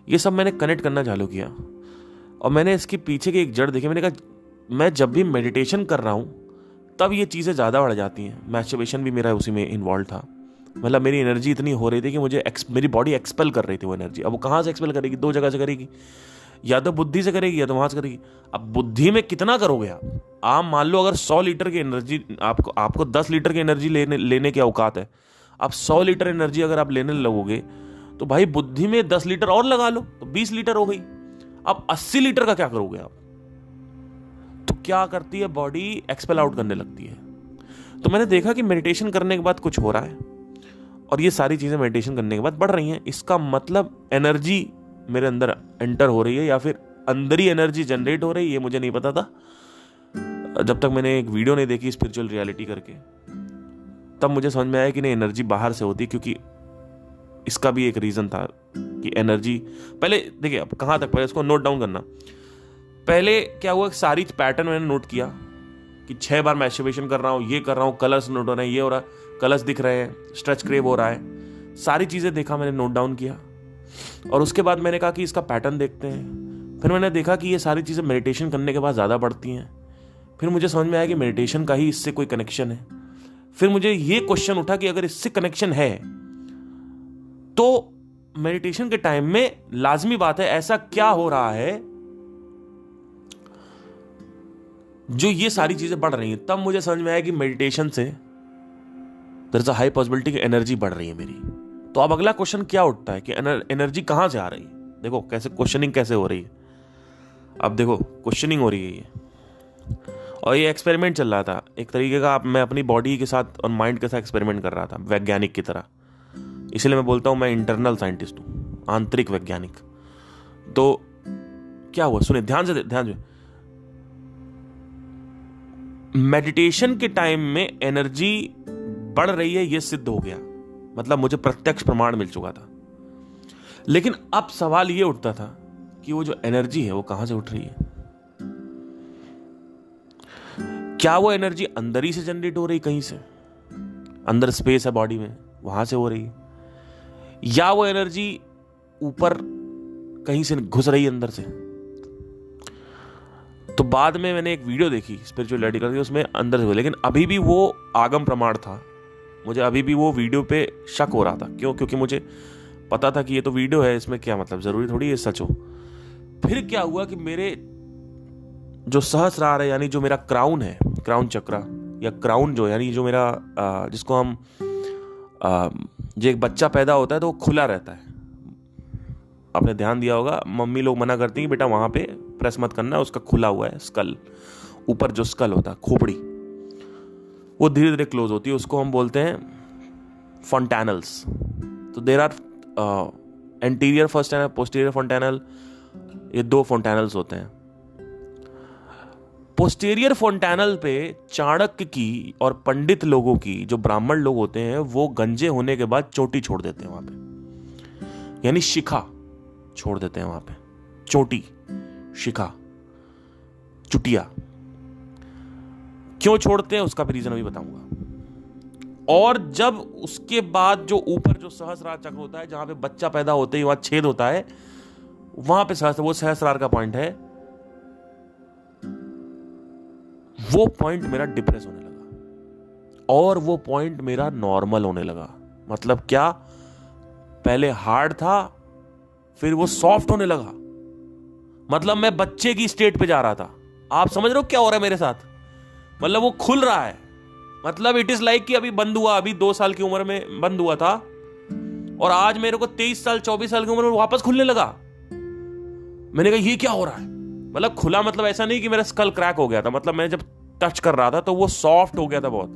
ये सब मैंने कनेक्ट करना चालू किया। और मैंने इसके पीछे की एक जड़ देखी। मैंने कहा मैं जब भी मेडिटेशन कर रहा हूं तब ये चीज़ें ज़्यादा बढ़ जाती हैं। मैस्टरबेशन भी मेरा उसी में इन्वॉल्व था। मतलब मेरी एनर्जी इतनी हो रही थी कि मेरी बॉडी एक्सपेल कर रही थी वो एनर्जी। अब वो कहाँ से एक्सपेल करेगी, 2 जगह से करेगी, या तो बुद्धि से करेगी या तो वहां से करेगी। अब बुद्धि में कितना करोगे आप मान लो अगर 100 लीटर की एनर्जी, आपको 10 लीटर की एनर्जी लेने की औकात है, आप 100 लीटर एनर्जी अगर आप लेने लगोगे तो भाई बुद्धि में 10 लीटर और लगा लो तो 20 लीटर हो गई। अब 80 लीटर का क्या करोगे आप? तो क्या करती है बॉडी, एक्सपेल आउट करने लगती है। तो मैंने देखा कि मेडिटेशन करने के बाद कुछ हो रहा है और ये सारी चीजें मेडिटेशन करने के बाद बढ़ रही हैं। इसका मतलब एनर्जी मेरे अंदर एंटर हो रही है या फिर अंदर ही एनर्जी जनरेट हो रही है, ये मुझे नहीं पता था जब तक मैंने एक वीडियो नहीं देखी स्पिरिचुअल रियलिटी करके। तब मुझे समझ में आया कि नहीं, एनर्जी बाहर से होती, क्योंकि इसका भी एक रीजन था कि एनर्जी, पहले देखिए अब कहां तक, पहले इसको नोट डाउन करना। पहले क्या हुआ, सारी पैटर्न मैंने नोट किया कि 6 बार मैस्टरबेशन कर रहा हूं, ये कर रहा हूं, कलर्स नोट हो रहे हैं, ये हो रहा है, कलर्स दिख रहे हैं, स्ट्रेच क्रेव हो रहा है, सारी चीजें देखा मैंने, नोट डाउन किया। और उसके बाद मैंने कहा कि इसका पैटर्न देखते हैं। फिर मैंने देखा कि ये सारी चीजें मेडिटेशन करने के बाद ज्यादा बढ़ती हैं। फिर मुझे समझ में आया कि मेडिटेशन का ही इससे कोई कनेक्शन है। फिर मुझे ये क्वेश्चन उठा कि अगर इससे कनेक्शन है तो मेडिटेशन के टाइम में लाजमी बात है ऐसा क्या हो रहा है जो ये सारी चीजें बढ़ रही हैं। तब मुझे समझ में आया कि मेडिटेशन से there is a high possibility कि एनर्जी बढ़ रही है मेरी। तो अब अगला क्वेश्चन क्या उठता है कि एनर्जी कहां से आ रही है। देखो कैसे क्वेश्चनिंग कैसे हो रही है। अब देखो क्वेश्चनिंग हो रही है ये, और ये एक्सपेरिमेंट चल रहा था एक तरीके का। मैं अपनी बॉडी के साथ और माइंड के साथ एक्सपेरिमेंट कर रहा था वैज्ञानिक की तरह। इसलिए मैं बोलता हूं मैं इंटरनल साइंटिस्ट हूं, आंतरिक वैज्ञानिक। तो क्या हुआ, सुने ध्यान से। मेडिटेशन के टाइम में एनर्जी बढ़ रही है, यह सिद्ध हो गया, मतलब मुझे प्रत्यक्ष प्रमाण मिल चुका था। लेकिन अब सवाल यह उठता था कि वो जो एनर्जी है वो कहां से उठ रही है। क्या वो एनर्जी अंदर ही से जनरेट हो रही, कहीं से अंदर स्पेस है बॉडी में वहां से हो रही है, या वो एनर्जी ऊपर कहीं से घुस रही है अंदर से। तो बाद में मैंने एक वीडियो देखी स्पिरिचुअलिटी करके, उसमें अंदर से हुआ, लेकिन अभी भी वो आगम प्रमाण था। मुझे अभी भी वो वीडियो पे शक हो रहा था। क्यों? क्योंकि मुझे पता था कि ये तो वीडियो है, इसमें क्या मतलब, जरूरी थोड़ी ये सच हो। फिर क्या हुआ कि मेरे जो सहस्रार है, यानी जो मेरा क्राउन है, क्राउन चक्रा या क्राउन जो यानी जो मेरा जिसको हम जो एक बच्चा पैदा होता है तो वो खुला रहता है। आपने ध्यान दिया होगा, मम्मी लोग मना करती हैं बेटा वहां पे प्रेस मत करना, उसका खुला हुआ है स्कल, ऊपर जो स्कल होता है खोपड़ी, वो धीरे धीरे क्लोज होती है, उसको हम बोलते हैं फॉन्टैनल्स। तो देयर आर एंटीरियर फॉन्टैनल, पोस्टीरियर फॉन्टैनल, ये दो फॉन्टैनल्स होते हैं। पोस्टीरियर फॉन्टैनल पे चाणक्य की और पंडित लोगों की, जो ब्राह्मण लोग होते हैं, वो गंजे होने के बाद चोटी छोड़ देते हैं वहां पे, यानी शिखा छोड़ देते हैं वहां पे, चोटी, शिखा, चुटिया। क्यों छोड़ते हैं उसका भी रीजन अभी बताऊंगा। और जब उसके बाद जो ऊपर जो सहस्रार चक्र होता है, जहां पे बच्चा पैदा होते ही वहां छेद होता है, वहां पे वो सहस्रार का पॉइंट है, वो पॉइंट मेरा डिप्रेस होने लगा और वो पॉइंट मेरा नॉर्मल होने लगा। मतलब क्या, पहले हार्ड था फिर वो सॉफ्ट होने लगा, मतलब मैं बच्चे की स्टेट पे जा रहा था। आप समझ रहे हो क्या हो रहा है मेरे साथ, मतलब वो खुल रहा है। मतलब इट इज लाइक कि अभी बंद हुआ, अभी 2 साल की उम्र में बंद हुआ था और आज मेरे को 23 साल 24 साल की उम्र में वापस खुलने लगा। मैंने कहा ये क्या हो रहा है। मतलब खुला मतलब ऐसा नहीं कि मेरा स्कल क्रैक हो गया था, मतलब मैं जब टच कर रहा था तो वो सॉफ्ट हो गया था बहुत।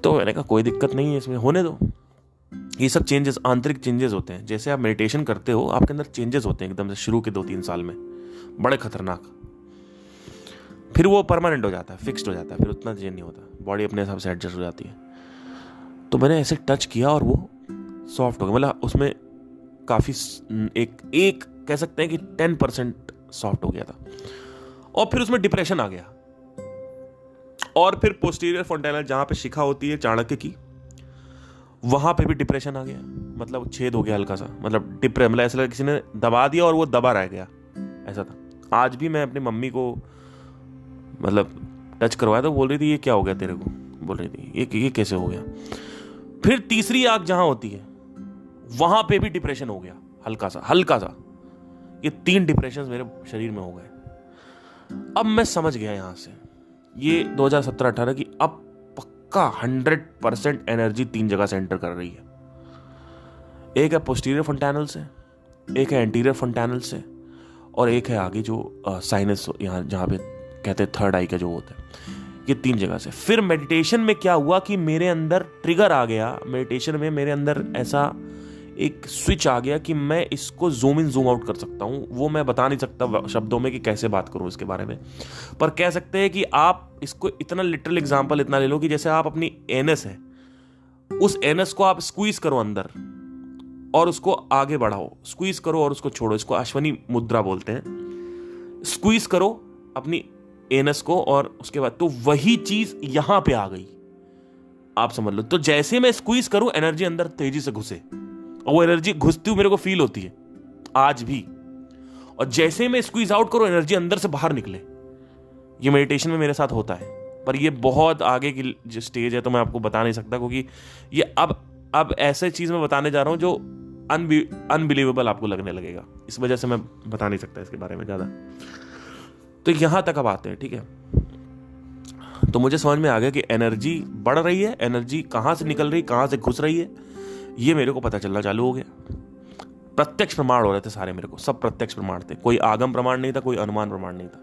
तो मैंने कहा कोई दिक्कत नहीं है इसमें, होने दो। ये सब चेंजेस आंतरिक चेंजेस होते हैं। जैसे आप मेडिटेशन करते हो आपके अंदर चेंजेस होते हैं एकदम से शुरू के 2-3 साल में, बड़े खतरनाक। फिर वो परमानेंट हो जाता है, फिक्स्ड हो जाता है, फिर उतना चेंज नहीं होता, बॉडी अपने हिसाब से एडजस्ट हो जाती है। तो मैंने ऐसे टच किया और वो सॉफ्ट हो गया, मतलब उसमें काफी एक कह सकते हैं कि 10% सॉफ्ट हो गया था। और फिर उसमें डिप्रेशन आ गया, और फिर पोस्टीरियर फॉन्टैनल जहां पे शिखा होती है चाणक्य की, वहां पे भी डिप्रेशन आ गया, मतलब छेद हो गया हल्का सा, मतलब मतलब ऐसा लगा किसी ने दबा दिया और वो दबा रह गया, ऐसा था। आज भी मैं अपनी मम्मी को मतलब टच करवाया तो बोल रही थी ये क्या हो गया तेरे को, बोल रही थी ये कैसे हो गया। फिर तीसरी आंख जहां होती है वहां पे भी डिप्रेशन हो गया, हल्का सा। ये 3 डिप्रेशन मेरे शरीर में हो गए। अब मैं समझ गया यहां से, ये 2017-18 की अब पक्का 100% एनर्जी 3 जगह से एंटर कर रही है। एक है पोस्टीरियर फॉन्टैनल से, एक है एंटीरियर फॉन्टैनल से, और एक है आगे जो साइनस, यहाँ जहां पे कहते हैं थर्ड आई का जो होता है, ये 3 जगह से। फिर मेडिटेशन में क्या हुआ कि मेरे अंदर ट्रिगर आ गया, मेडिटेशन में मेरे अंदर ऐसा एक स्विच आ गया कि मैं इसको जूम इन जूम आउट कर सकता हूं। वो मैं बता नहीं सकता शब्दों में कि कैसे बात करूं इसके बारे में, पर कह सकते हैं कि आप इसको इतना लिटरल एग्जांपल इतना ले लो कि जैसे आप अपनी एनस है, उस एनस को आप स्क्वीज करो अंदर और उसको आगे बढ़ाओ, स्क्वीज करो और उसको छोड़ो, इसको अश्वनी मुद्रा बोलते हैं। स्क्वीज करो अपनी एनस को और उसके बाद, तो वही चीज यहां पे आ गई, आप समझ लो। तो जैसे मैं स्क्वीज करूं एनर्जी अंदर तेजी से घुसे, और वो एनर्जी घुसती हुई मेरे को फील होती है आज भी। और जैसे मैं स्क्वीज आउट करूं एनर्जी अंदर से बाहर निकले, ये मेडिटेशन में मेरे साथ होता है, पर ये बहुत आगे की जो स्टेज है तो मैं आपको बता नहीं सकता, क्योंकि ये अब ऐसे चीज़ मैं बताने जा रहा हूँ जो अनबिलीवेबल आपको लगने लगेगा, इस वजह से मैं बता नहीं सकता इसके बारे में ज़्यादा। तो यहाँ तक अब आते हैं, ठीक है। तो मुझे समझ में आ गया कि एनर्जी बढ़ रही है, एनर्जी कहाँ से निकल रही, कहाँ से घुस रही है, ये मेरे को पता चलना चालू हो गया। प्रत्यक्ष प्रमाण हो रहे थे सारे, मेरे को सब प्रत्यक्ष प्रमाण थे, कोई आगम प्रमाण नहीं था, कोई अनुमान प्रमाण नहीं था।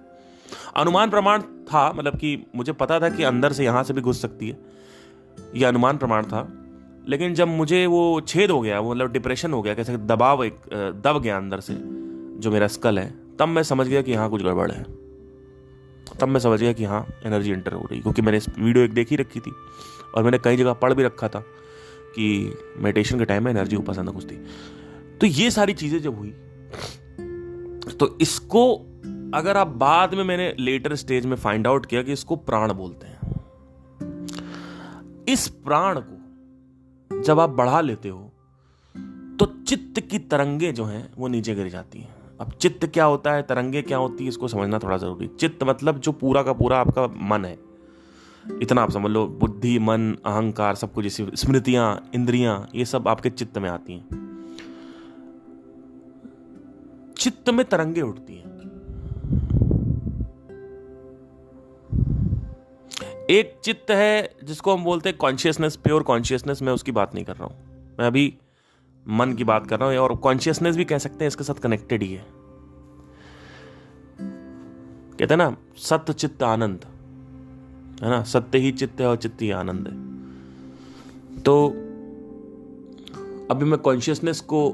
अनुमान प्रमाण था, मतलब कि मुझे पता था कि अंदर से यहां से भी घुस सकती है, यह अनुमान प्रमाण था। लेकिन जब मुझे वो छेद हो गया, मतलब डिप्रेशन हो गया, कैसे दबाव एक दब गया अंदर से जो मेरा स्कल है, तब मैं समझ गया कि हाँ कुछ गड़बड़ है। तब मैं समझ गया कि हाँ एनर्जी एंटर हो रही, क्योंकि मैंने इस वीडियो एक देखी रखी थी और मैंने कई जगह पढ़ भी रखा था कि मेडिटेशन के टाइम में एनर्जी ऊपर से घुसती। तो ये सारी चीजें जब हुई, तो इसको अगर आप बाद में, मैंने लेटर स्टेज में फाइंड आउट किया कि इसको प्राण बोलते हैं। इस प्राण को जब आप बढ़ा लेते हो तो चित्त की तरंगे जो हैं वो नीचे गिर जाती हैं। अब चित्त क्या होता है, तरंगे क्या होती है, इसको समझना थोड़ा जरूरी। चित्त मतलब जो पूरा का पूरा आपका मन है, इतना आप समझ लो, बुद्धि, मन, अहंकार, सब कुछ, जैसी स्मृतियां, इंद्रियां, ये सब आपके चित्त में आती हैं। चित्त में तरंगे उठती हैं। एक चित्त है जिसको हम बोलते हैं कॉन्शियसनेस, प्योर कॉन्शियसनेस, मैं उसकी बात नहीं कर रहा हूं, मैं अभी मन की बात कर रहा हूं, और कॉन्शियसनेस भी कह सकते हैं, इसके साथ कनेक्टेड ही है। कहते हैं ना सत्य चित्त आनंद, है ना, सत्य ही चित्त है और चित्त ही आनंद है। तो अभी मैं कॉन्शियसनेस को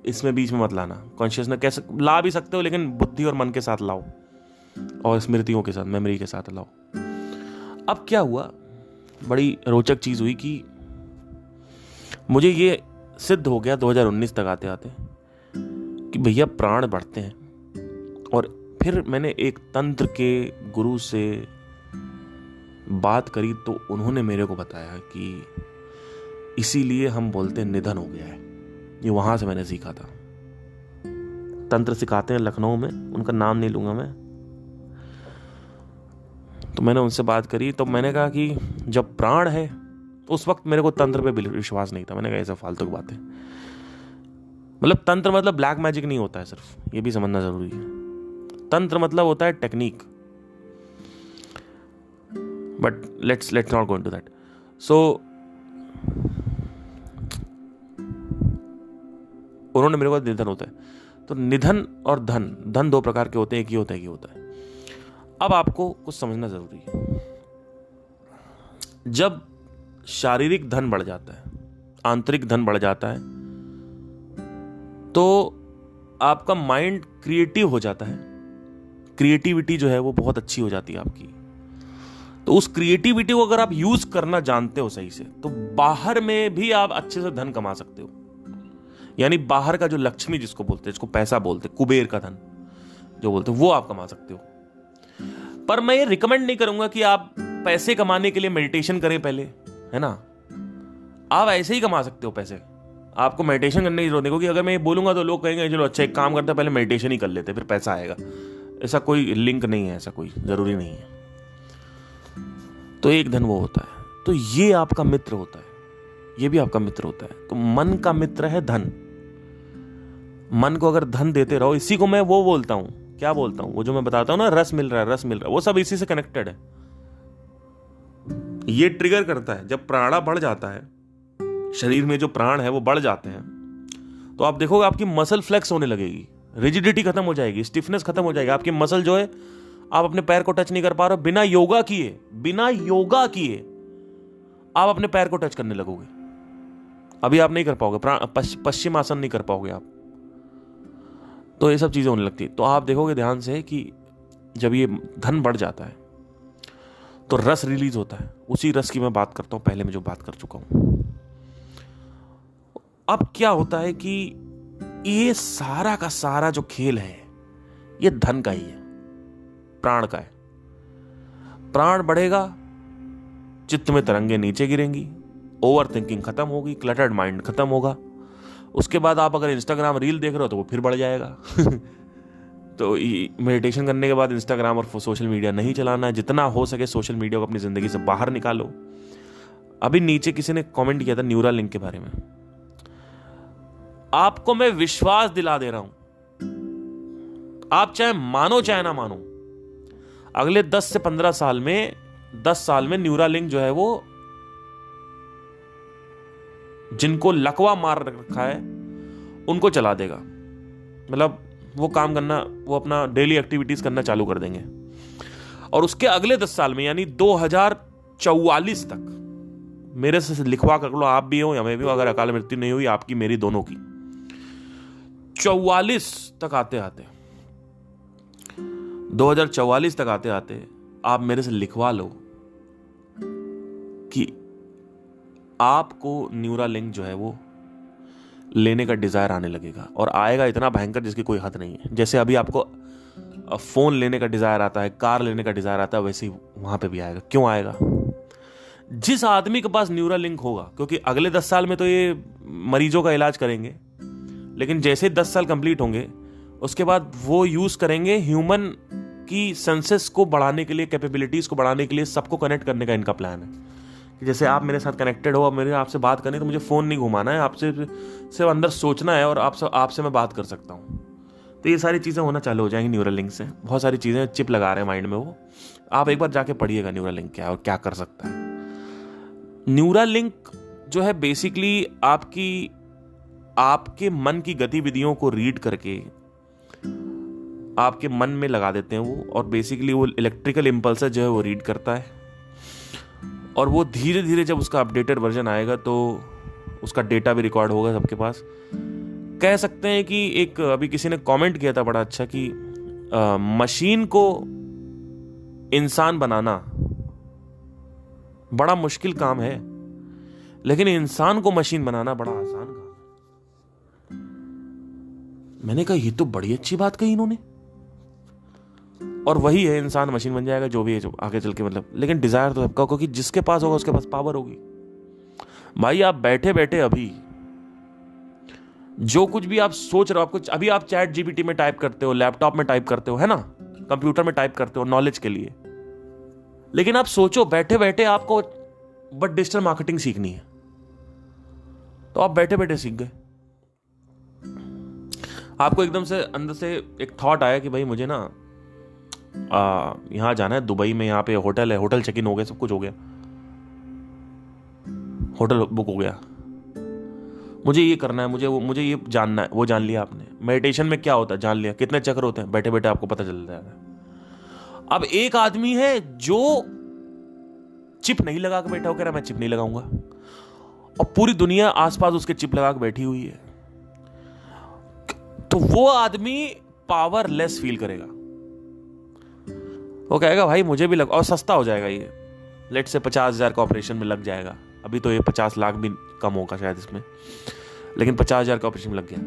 इसमें बीच में मत लाना। कॉन्शियसनेस कैसे ला भी सकते हो, लेकिन बुद्धि और मन के साथ लाओ और स्मृतियों के साथ, मेमोरी के साथ लाओ। अब क्या हुआ, बड़ी रोचक चीज हुई कि मुझे ये सिद्ध हो गया 2019 तक आते आते कि भैया प्राण बढ़ते हैं। और फिर मैंने एक तंत्र के गुरु से बात करी तो उन्होंने मेरे को बताया कि इसीलिए हम बोलते हैं निधन हो गया है। ये वहां से मैंने सीखा था। तंत्र सिखाते हैं लखनऊ में, उनका नाम नहीं लूंगा मैं। तो मैंने उनसे बात करी तो मैंने कहा कि जब प्राण है, उस वक्त मेरे को तंत्र पे विश्वास नहीं था। मैंने कहा ऐसा फालतू की बात है, मतलब तंत्र मतलब ब्लैक मैजिक नहीं होता है सिर्फ, ये भी समझना जरूरी है। तंत्र मतलब होता है technique, but let's not go into that. So उन्होंने मेरे को निधन होता है। तो निधन और धन दो प्रकार के होते हैं, एक ही होता है, एक ही होता है। अब आपको कुछ समझना जरूरी है। जब शारीरिक धन बढ़ जाता है, आंतरिक धन बढ़ जाता है, तो आपका माइंड क्रिएटिव हो जाता है। क्रिएटिविटी जो है वो बहुत अच्छी हो जाती है आपकी। तो उस क्रिएटिविटी को अगर आप यूज करना जानते हो सही से, तो बाहर में भी आप अच्छे से धन कमा सकते हो। यानी बाहर का जो लक्ष्मी जिसको बोलते हैं, जिसको पैसा बोलते हैं, कुबेर का धन जो बोलते हैं, वो आप कमा सकते हो। पर मैं ये रिकमेंड नहीं करूंगा कि आप पैसे कमाने के लिए मेडिटेशन करें पहले, है ना। आप ऐसे ही कमा सकते हो पैसे, आपको मेडिटेशन करने की जरूरत नहीं। क्योंकि अगर मैं ये बोलूंगा तो लोग कहेंगे चलो अच्छा एक काम करते हैं, पहले मेडिटेशन ही कर लेते फिर पैसा आएगा। ऐसा कोई लिंक नहीं है, ऐसा कोई जरूरी नहीं है। तो एक धन वो होता है, तो ये आपका मित्र होता है, ये भी आपका मित्र होता है। तो मन का मित्र है धन। मन को अगर धन देते रहो, इसी को मैं वो बोलता हूं, क्या बोलता हूं, वो जो मैं बताता हूं ना, रस मिल रहा है, रस मिल रहा है, वो सब इसी से कनेक्टेड है। ये ट्रिगर करता है जब प्राणा बढ़ जाता है, शरीर में जो प्राण है वो बढ़ जाते हैं, तो आप देखोगे आपकी मसल फ्लेक्स होने लगेगी, रिजिडिटी खत्म हो जाएगी, स्टिफनेस खत्म हो जाएगी। आपकी मसल जो है, आप अपने पैर को टच नहीं कर पा रहे हो, बिना योगा किए आप अपने पैर को टच करने लगोगे। अभी आप नहीं कर पाओगे, पश्चिम आसन नहीं कर पाओगे आप। तो ये सब चीजें होने लगती है। तो आप देखोगे ध्यान से कि जब ये धन बढ़ जाता है तो रस रिलीज होता है। उसी रस की मैं बात करता हूं, पहले मैं जो बात कर चुका हूं। अब क्या होता है कि ये सारा का सारा जो खेल है, ये धन का ही है, प्राण का है। प्राण बढ़ेगा, चित्त में तरंगे नीचे गिरेंगी, ओवर थिंकिंग खत्म होगी, क्लटर्ड माइंड खत्म होगा। उसके बाद आप अगर इंस्टाग्राम रील देख रहे हो तो वो फिर बढ़ जाएगा तो मेडिटेशन करने के बाद इंस्टाग्राम और सोशल मीडिया नहीं चलाना है। जितना हो सके सोशल मीडिया को अपनी ज़िंदगी से बाहर निकालो। अभी नीचे किसी ने कमेंट किया था न्यूरा लिंक के बारे में। आपको मैं विश्वास दिला दे रहा हूं, आप चाहे मानो चाहे ना मानो, अगले 10 से 15 साल में 10 साल में न्यूरा लिंक जो है वो जिनको लकवा मार रखा है उनको चला देगा। मतलब वो काम करना, वो अपना डेली एक्टिविटीज करना चालू कर देंगे। और उसके अगले 10 साल में यानी 2044 तक, मेरे से लिखवा कर लो, आप भी हो या मैं भी हो, अगर अकाल मृत्यु नहीं हुई आपकी मेरी दोनों की, 44 तक आते आते 2044 तक आते आते आप मेरे से लिखवा लो कि आपको न्यूरा लिंक जो है वो लेने का डिजायर आने लगेगा। और आएगा इतना भयंकर जिसकी कोई हद नहीं है। जैसे अभी आपको फोन लेने का डिजायर आता है, कार लेने का डिजायर आता है, वैसे ही वहां पे भी आएगा। क्यों आएगा? जिस आदमी के पास न्यूरा लिंक होगा, क्योंकि अगले 10 साल में तो ये मरीजों का इलाज करेंगे, लेकिन जैसे 10 साल कंप्लीट होंगे उसके बाद वो यूज करेंगे ह्यूमन की सेंसेस को बढ़ाने के लिए, कैपेबिलिटीज को बढ़ाने के लिए। सबको कनेक्ट करने का इनका प्लान है कि जैसे आप मेरे साथ कनेक्टेड हो, अब मेरे आपसे बात करनी तो मुझे फोन नहीं घुमाना है, आपसे सिर्फ अंदर सोचना है और आपसे मैं बात कर सकता हूँ। तो ये सारी चीज़ें होना चालू हो जाएंगी न्यूरल लिंक से। बहुत सारी चीज़ें चिप लगा रहे हैं माइंड में वो। आप एक बार जाके पढ़िएगा न्यूरल लिंक क्या है और क्या कर सकता है। न्यूरल लिंक जो है बेसिकली आपके मन की गतिविधियों को रीड करके आपके मन में लगा देते हैं वो, और बेसिकली वो इलेक्ट्रिकल इम्पल्स जो है वो रीड करता है। और वो धीरे धीरे जब उसका अपडेटेड वर्जन आएगा तो उसका डेटा भी रिकॉर्ड होगा सबके पास। कह सकते हैं कि एक अभी किसी ने कमेंट किया था बड़ा अच्छा कि मशीन को इंसान बनाना बड़ा मुश्किल काम है, लेकिन इंसान को मशीन बनाना बड़ा आसान काम है। मैंने कहा ये तो बड़ी अच्छी बात कही इन्होंने। और वही है, इंसान मशीन बन जाएगा जो भी है, जो आगे चल के मतलब। लेकिन डिजायर तो सबका, क्योंकि जिसके पास होगा उसके पास पावर होगी। भाई आप बैठे बैठे अभी जो कुछ भी आप सोच रहे हो, आपको अभी आप चैट जीपीटी में टाइप करते हो, लैपटॉप में टाइप करते हो, है ना, कंप्यूटर में टाइप करते हो नॉलेज के लिए। लेकिन आप सोचो बैठे बैठे आपको बट डिजिटल मार्केटिंग सीखनी है, तो आप बैठे बैठे सीख गए। आपको एकदम से अंदर से एक थॉट आया कि भाई मुझे ना यहां जाना है, दुबई में, यहाँ पे होटल है, होटल चेक इन हो गया, सब कुछ हो गया, होटल बुक हो गया, मुझे ये करना है, मुझे ये जानना है। वो जान लिया आपने। मेडिटेशन में क्या होता है जान लिया। कितने चक्र होते हैं बैठे बैठे आपको पता चल जाएगा। अब एक आदमी है जो चिप नहीं लगा के बैठा हो, कह रहा मैं चिप नहीं लगाऊंगा, और पूरी दुनिया आसपास उसके चिप लगा के बैठी हुई है। तो वो आदमी पावरलेस फील करेगा। वो कहेगा भाई मुझे भी लग, और सस्ता हो जाएगा ये। लेट से 50,000 का ऑपरेशन में लग जाएगा। अभी तो ये 50 लाख भी कम होगा शायद इसमें, लेकिन 50,000 का ऑपरेशन में लग गया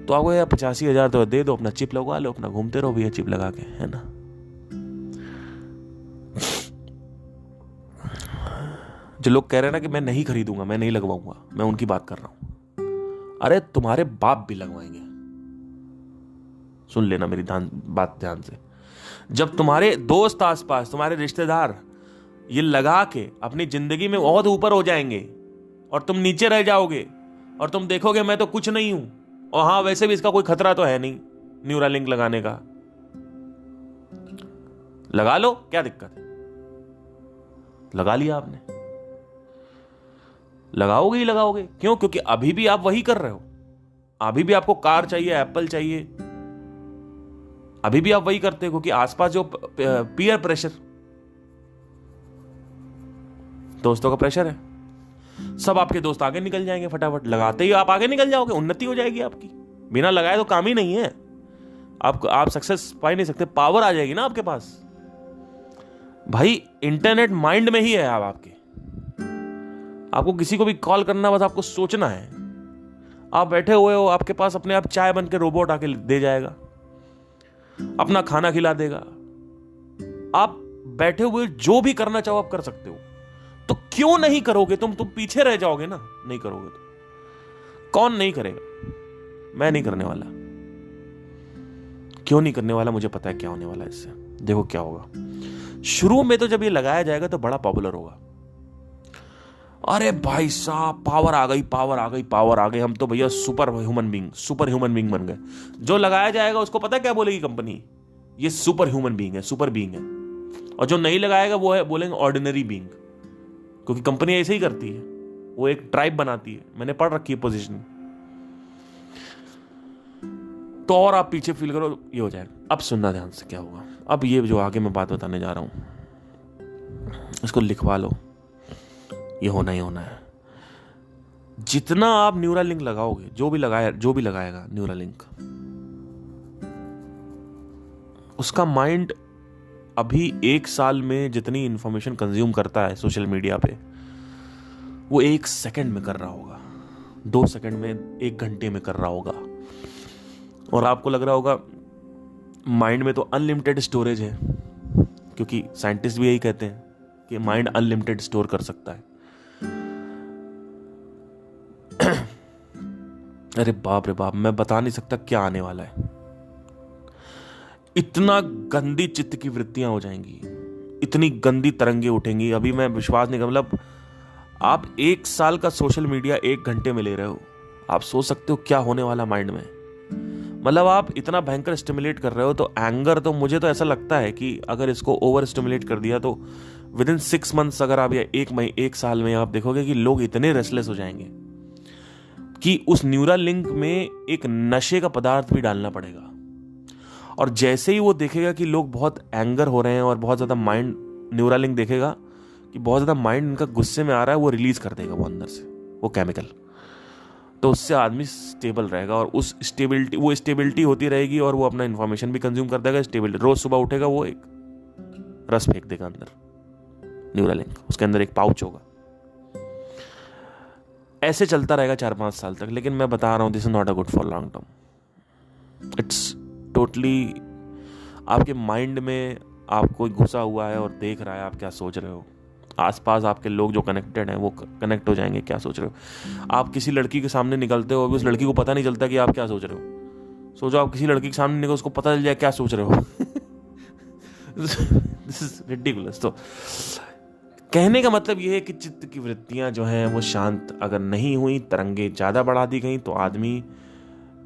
तो आपको यार 85,000 तो दे दो, अपना चिप लगवा लो, अपना घूमते रहो भैया चिप लगा के, है ना। जो लोग कह रहे हैं ना कि मैं नहीं खरीदूंगा, मैं नहीं लगवाऊंगा, मैं उनकी बात कर रहा हूं। अरे तुम्हारे बाप भी लगवाएंगे। सुन लेना मेरी बात ध्यान से। जब तुम्हारे दोस्त आसपास, तुम्हारे रिश्तेदार ये लगा के अपनी जिंदगी में बहुत ऊपर हो जाएंगे और तुम नीचे रह जाओगे और तुम देखोगे मैं तो कुछ नहीं हूं, और हाँ वैसे भी इसका कोई खतरा तो है नहीं न्यूरा लिंक लगाने का, लगा लो, क्या दिक्कत है। लगा लिया आपने, लगाओगे ही लगाओगे। क्यों? क्योंकि अभी भी आप वही कर रहे हो। अभी भी आपको कार चाहिए, एप्पल चाहिए, अभी भी आप वही करते हो, क्योंकि आसपास जो पीयर प्रेशर, दोस्तों का प्रेशर है। सब आपके दोस्त आगे निकल जाएंगे फटाफट, लगाते ही आप आगे निकल जाओगे, उन्नति हो जाएगी आपकी। बिना लगाए तो काम ही नहीं है। आप सक्सेस पा ही नहीं सकते, पावर आ जाएगी ना आपके पास। भाई इंटरनेट माइंड में ही है। आपके आपको किसी को भी कॉल करना, बस आपको सोचना है। आप बैठे हुए हो, आपके पास अपने आप चाय बन के रोबोट आके दे जाएगा, अपना खाना खिला देगा। आप बैठे हुए जो भी करना चाहो आप कर सकते हो। तो क्यों नहीं करोगे? तुम पीछे रह जाओगे ना, नहीं करोगे तो। कौन नहीं करेगा? मैं नहीं करने वाला। क्यों नहीं करने वाला, मुझे पता है क्या होने वाला है इससे। देखो क्या होगा। शुरू में तो जब ये लगाया जाएगा तो बड़ा पॉपुलर होगा, अरे भाई साहब पावर आ गई, पावर आ गई, पावर आ गई, हम तो भैया सुपर ह्यूमन बींग बन गए। जो लगाया जाएगा उसको पता क्या बोलेगी कंपनी, ये सुपर ह्यूमन बींग है, सुपर बींग है। और जो नहीं लगाएगा वो है बोलेंगे ऑर्डिनरी बींग, क्योंकि कंपनी ऐसे ही करती है, वो एक ट्राइब बनाती है, मैंने पढ़ रखी है पोजीशन। तो और आप पीछे फील करो, ये हो जाएगा। अब सुनना ध्यान से क्या होगा। अब ये जो आगे मैं बात बताने जा रहा हूं इसको लिखवा लो, ये होना ही होना है। जितना आप न्यूरालिंक लगाओगे, जो भी लगाएगा न्यूरालिंक, उसका माइंड अभी 1 साल में जितनी इंफॉर्मेशन कंज्यूम करता है सोशल मीडिया पे, वो 1 सेकंड में कर रहा होगा, 2 सेकंड में, 1 घंटे में कर रहा होगा। और आपको लग रहा होगा माइंड में तो अनलिमिटेड स्टोरेज है, क्योंकि साइंटिस्ट भी यही कहते हैं कि माइंड अनलिमिटेड स्टोर कर सकता है। अरे बाप रे बाप, मैं बता नहीं सकता क्या आने वाला है। इतना गंदी चित्त की वृत्तियां हो जाएंगी, इतनी गंदी तरंगे उठेंगी, अभी मैं विश्वास नहीं कर, मतलब आप 1 साल का सोशल मीडिया 1 घंटे में ले रहे हो, आप सोच सकते हो क्या होने वाला माइंड में। मतलब आप इतना भयंकर स्टिमुलेट कर रहे हो, तो एंगर, तो मुझे तो ऐसा लगता है कि अगर इसको ओवर स्टिमुलेट कर दिया तो विद इन 6 मंथ्स, अगर आप या 1 साल में आप देखोगे कि लोग इतने रेस्टलेस हो जाएंगे कि उस न्यूरल लिंक में एक नशे का पदार्थ भी डालना पड़ेगा। और जैसे ही वो देखेगा कि लोग बहुत एंगर हो रहे हैं और बहुत ज्यादा माइंड, न्यूरल लिंक देखेगा कि बहुत ज्यादा माइंड इनका गुस्से में आ रहा है, वो रिलीज कर देगा वो अंदर से वो केमिकल। तो उससे आदमी स्टेबल रहेगा, और उस स्टेबिलिटी होती रहेगी, और वो अपना इंफॉर्मेशन भी कंज्यूम कर देगा। स्टेबिलिटी, रोज सुबह उठेगा वो एक रस फेंक देगा अंदर, न्यूरल लिंक, उसके अंदर एक पाउच होगा। ऐसे चलता रहेगा 4-5 साल तक। लेकिन मैं बता रहा हूं, this is not a good for long term. It's totally आपके माइंड में आपको घुसा हुआ है और देख रहा है आप क्या सोच रहे हो। आसपास आपके लोग जो कनेक्टेड हैं वो कनेक्ट हो जाएंगे क्या सोच रहे हो। आप किसी लड़की के सामने निकलते हो, अभी उस लड़की को पता नहीं चलता कि आप क्या सोच रहे हो। सोचो आप किसी लड़की के सामने निकलो, उसको पता चल जाए क्या सोच रहे हो। This is ridiculous. तो कहने का मतलब यह है कि चित्त की वृत्तियां जो हैं वो शांत अगर नहीं हुई, तरंगे ज्यादा बढ़ा दी गई, तो आदमी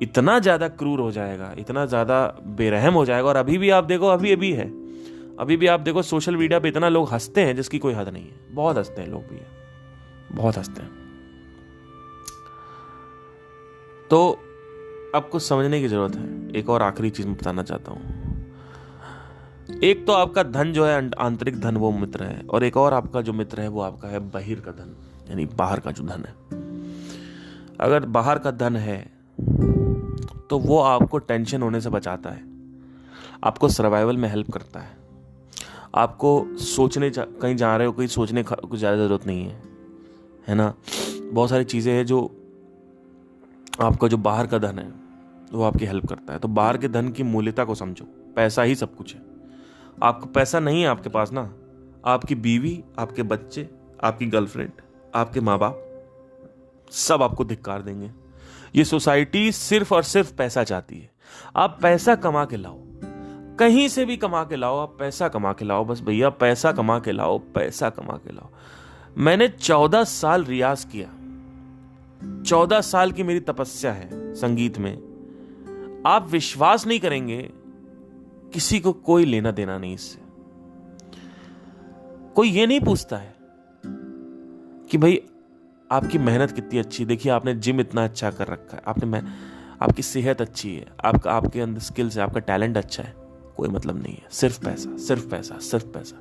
इतना ज्यादा क्रूर हो जाएगा, इतना ज्यादा बेरहम हो जाएगा। और अभी भी आप देखो, अभी भी आप देखो सोशल मीडिया पे इतना लोग हंसते हैं जिसकी कोई हद नहीं है। बहुत हंसते हैं लोग भी, बहुत हंसते हैं। तो अब कुछ समझने की जरूरत है। एक और आखिरी चीज मैं बताना चाहता हूं। एक तो आपका धन जो है, आंतरिक धन, वो मित्र है, और एक और आपका जो मित्र है वो आपका है बहिर का धन, यानी बाहर का जो धन है। अगर बाहर का धन है तो वो आपको टेंशन होने से बचाता है, आपको सर्वाइवल में हेल्प करता है, आपको सोचने कहीं जा रहे हो, कहीं सोचने कुछ ज़्यादा ज़रूरत नहीं है ना। बहुत सारी चीज़ें हैं जो आपका जो बाहर का धन है वो आपकी हेल्प करता है। तो बाहर के धन की मूल्यता को समझो। पैसा ही सब कुछ है। आपको पैसा नहीं है आपके पास ना, आपकी बीवी, आपके बच्चे, आपकी गर्लफ्रेंड, आपके माँ बाप सब आपको धिक्कार देंगे। ये सोसाइटी सिर्फ और सिर्फ पैसा चाहती है। आप पैसा कमा के लाओ, कहीं से भी कमा के लाओ, आप पैसा कमा के लाओ, बस भैया पैसा कमा के लाओ, पैसा कमा के लाओ। मैंने 14 साल रियाज किया, 14 साल की मेरी तपस्या है संगीत में। आप विश्वास नहीं करेंगे, किसी को कोई लेना देना नहीं इससे। कोई ये नहीं पूछता है कि भाई आपकी मेहनत कितनी अच्छी, देखिए आपने जिम इतना अच्छा कर रखा है, आपकी सेहत अच्छी है, आपके अंदर स्किल्स है, आपका टैलेंट अच्छा है। कोई मतलब नहीं है, सिर्फ पैसा, सिर्फ पैसा, सिर्फ पैसा।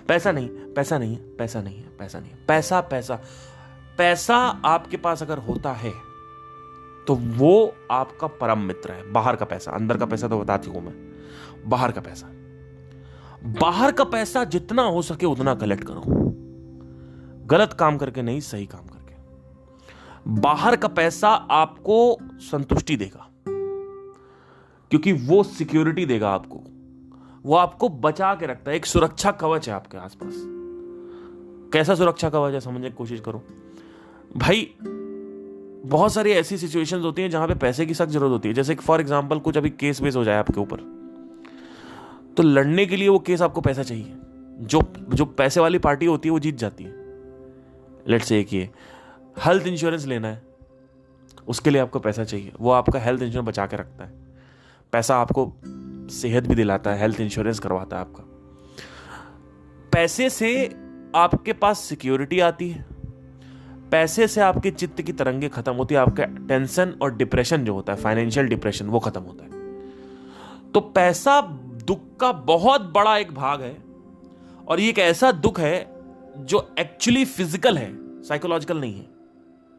पैसा नहीं, पैसा नहीं है, पैसा नहीं है, पैसा नहीं है, पैसा पैसा पैसा आपके पास अगर होता है तो वो आपका परम मित्र है। बाहर का पैसा, अंदर का पैसा तो बताती हूं मैं। बाहर का पैसा, बाहर का पैसा जितना हो सके उतना कलेक्ट करो, गलत काम करके नहीं, सही काम करके। बाहर का पैसा आपको संतुष्टि देगा, क्योंकि वो सिक्योरिटी देगा आपको, वो आपको बचा के रखता है। एक सुरक्षा कवच है आपके आसपास। कैसा सुरक्षा कवच है समझने की कोशिश करो भाई। बहुत सारी ऐसी सिचुएशंस होती हैं जहां पे पैसे की सख्त जरूरत होती है। जैसे फॉर एग्जांपल कुछ अभी केस वेस हो जाए आपके ऊपर, तो लड़ने के लिए वो केस आपको पैसा चाहिए। जो पैसे वाली पार्टी होती है वो जीत जाती है। लेट्स से एक ये हेल्थ इंश्योरेंस लेना है, उसके लिए आपको पैसा चाहिए, वो आपका हेल्थ इंश्योरेंस बचा के रखता है। पैसा आपको सेहत भी दिलाता है, हेल्थ इंश्योरेंस करवाता है आपका। पैसे से आपके पास सिक्योरिटी आती है, पैसे से आपके चित्त की तरंगे खत्म होती है, आपका टेंशन और डिप्रेशन जो होता है, फाइनेंशियल डिप्रेशन, वो खत्म होता है। तो पैसा दुख का बहुत बड़ा एक भाग है, और ये एक ऐसा दुख है जो एक्चुअली फिजिकल है, साइकोलॉजिकल नहीं है।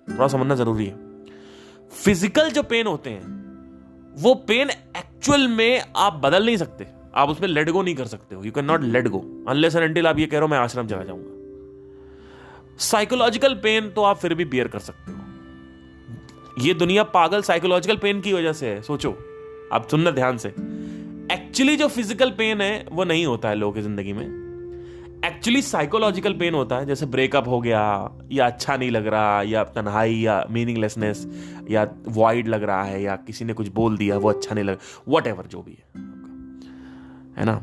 थोड़ा समझना जरूरी है। फिजिकल जो पेन होते हैं वो पेन एक्चुअल में आप बदल नहीं सकते, आप उसमें लेट गो नहीं कर सकते हो। You can not let go unless and until आप ये कह रहे हो मैं आश्रम चला जाऊंगा। साइकोलॉजिकल पेन तो आप फिर भी बियर कर सकते हो। ये दुनिया पागल साइकोलॉजिकल पेन की वजह से है। सोचो, आप सुनना ध्यान से। एक्चुअली जो फिजिकल पेन है वो नहीं होता है लोगों की जिंदगी में। एक्चुअली साइकोलॉजिकल पेन होता है, जैसे ब्रेकअप हो गया, या अच्छा नहीं लग रहा, या तन्हाई, या मीनिंगलेसनेस, या वॉइड लग रहा है, या किसी ने कुछ बोल दिया वो अच्छा नहीं लग, वट एवर जो भी है ना।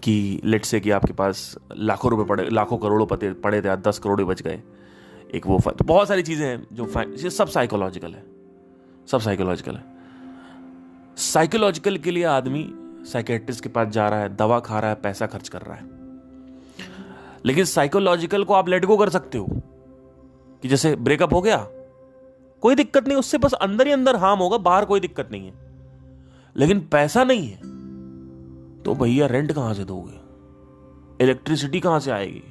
कि लेट्स से कि आपके पास लाखों रुपए पड़े, लाखों करोड़ों पड़े थे, 10 करोड़ बच गए, एक वो तो बहुत सारी चीजें हैं जो ये सब साइकोलॉजिकल है, सब साइकोलॉजिकल है। साइकोलॉजिकल के लिए आदमी साइकेट्रिस्ट के पास जा रहा है, दवा खा रहा है, पैसा खर्च कर रहा है। लेकिन साइकोलॉजिकल को आप लेट गो कर सकते हो, कि जैसे ब्रेकअप हो गया, कोई दिक्कत नहीं, उससे बस अंदर ही अंदर हार्म होगा, बाहर कोई दिक्कत नहीं है। लेकिन पैसा नहीं है तो भैया रेंट कहां से दोगे, इलेक्ट्रिसिटी कहां से आएगी,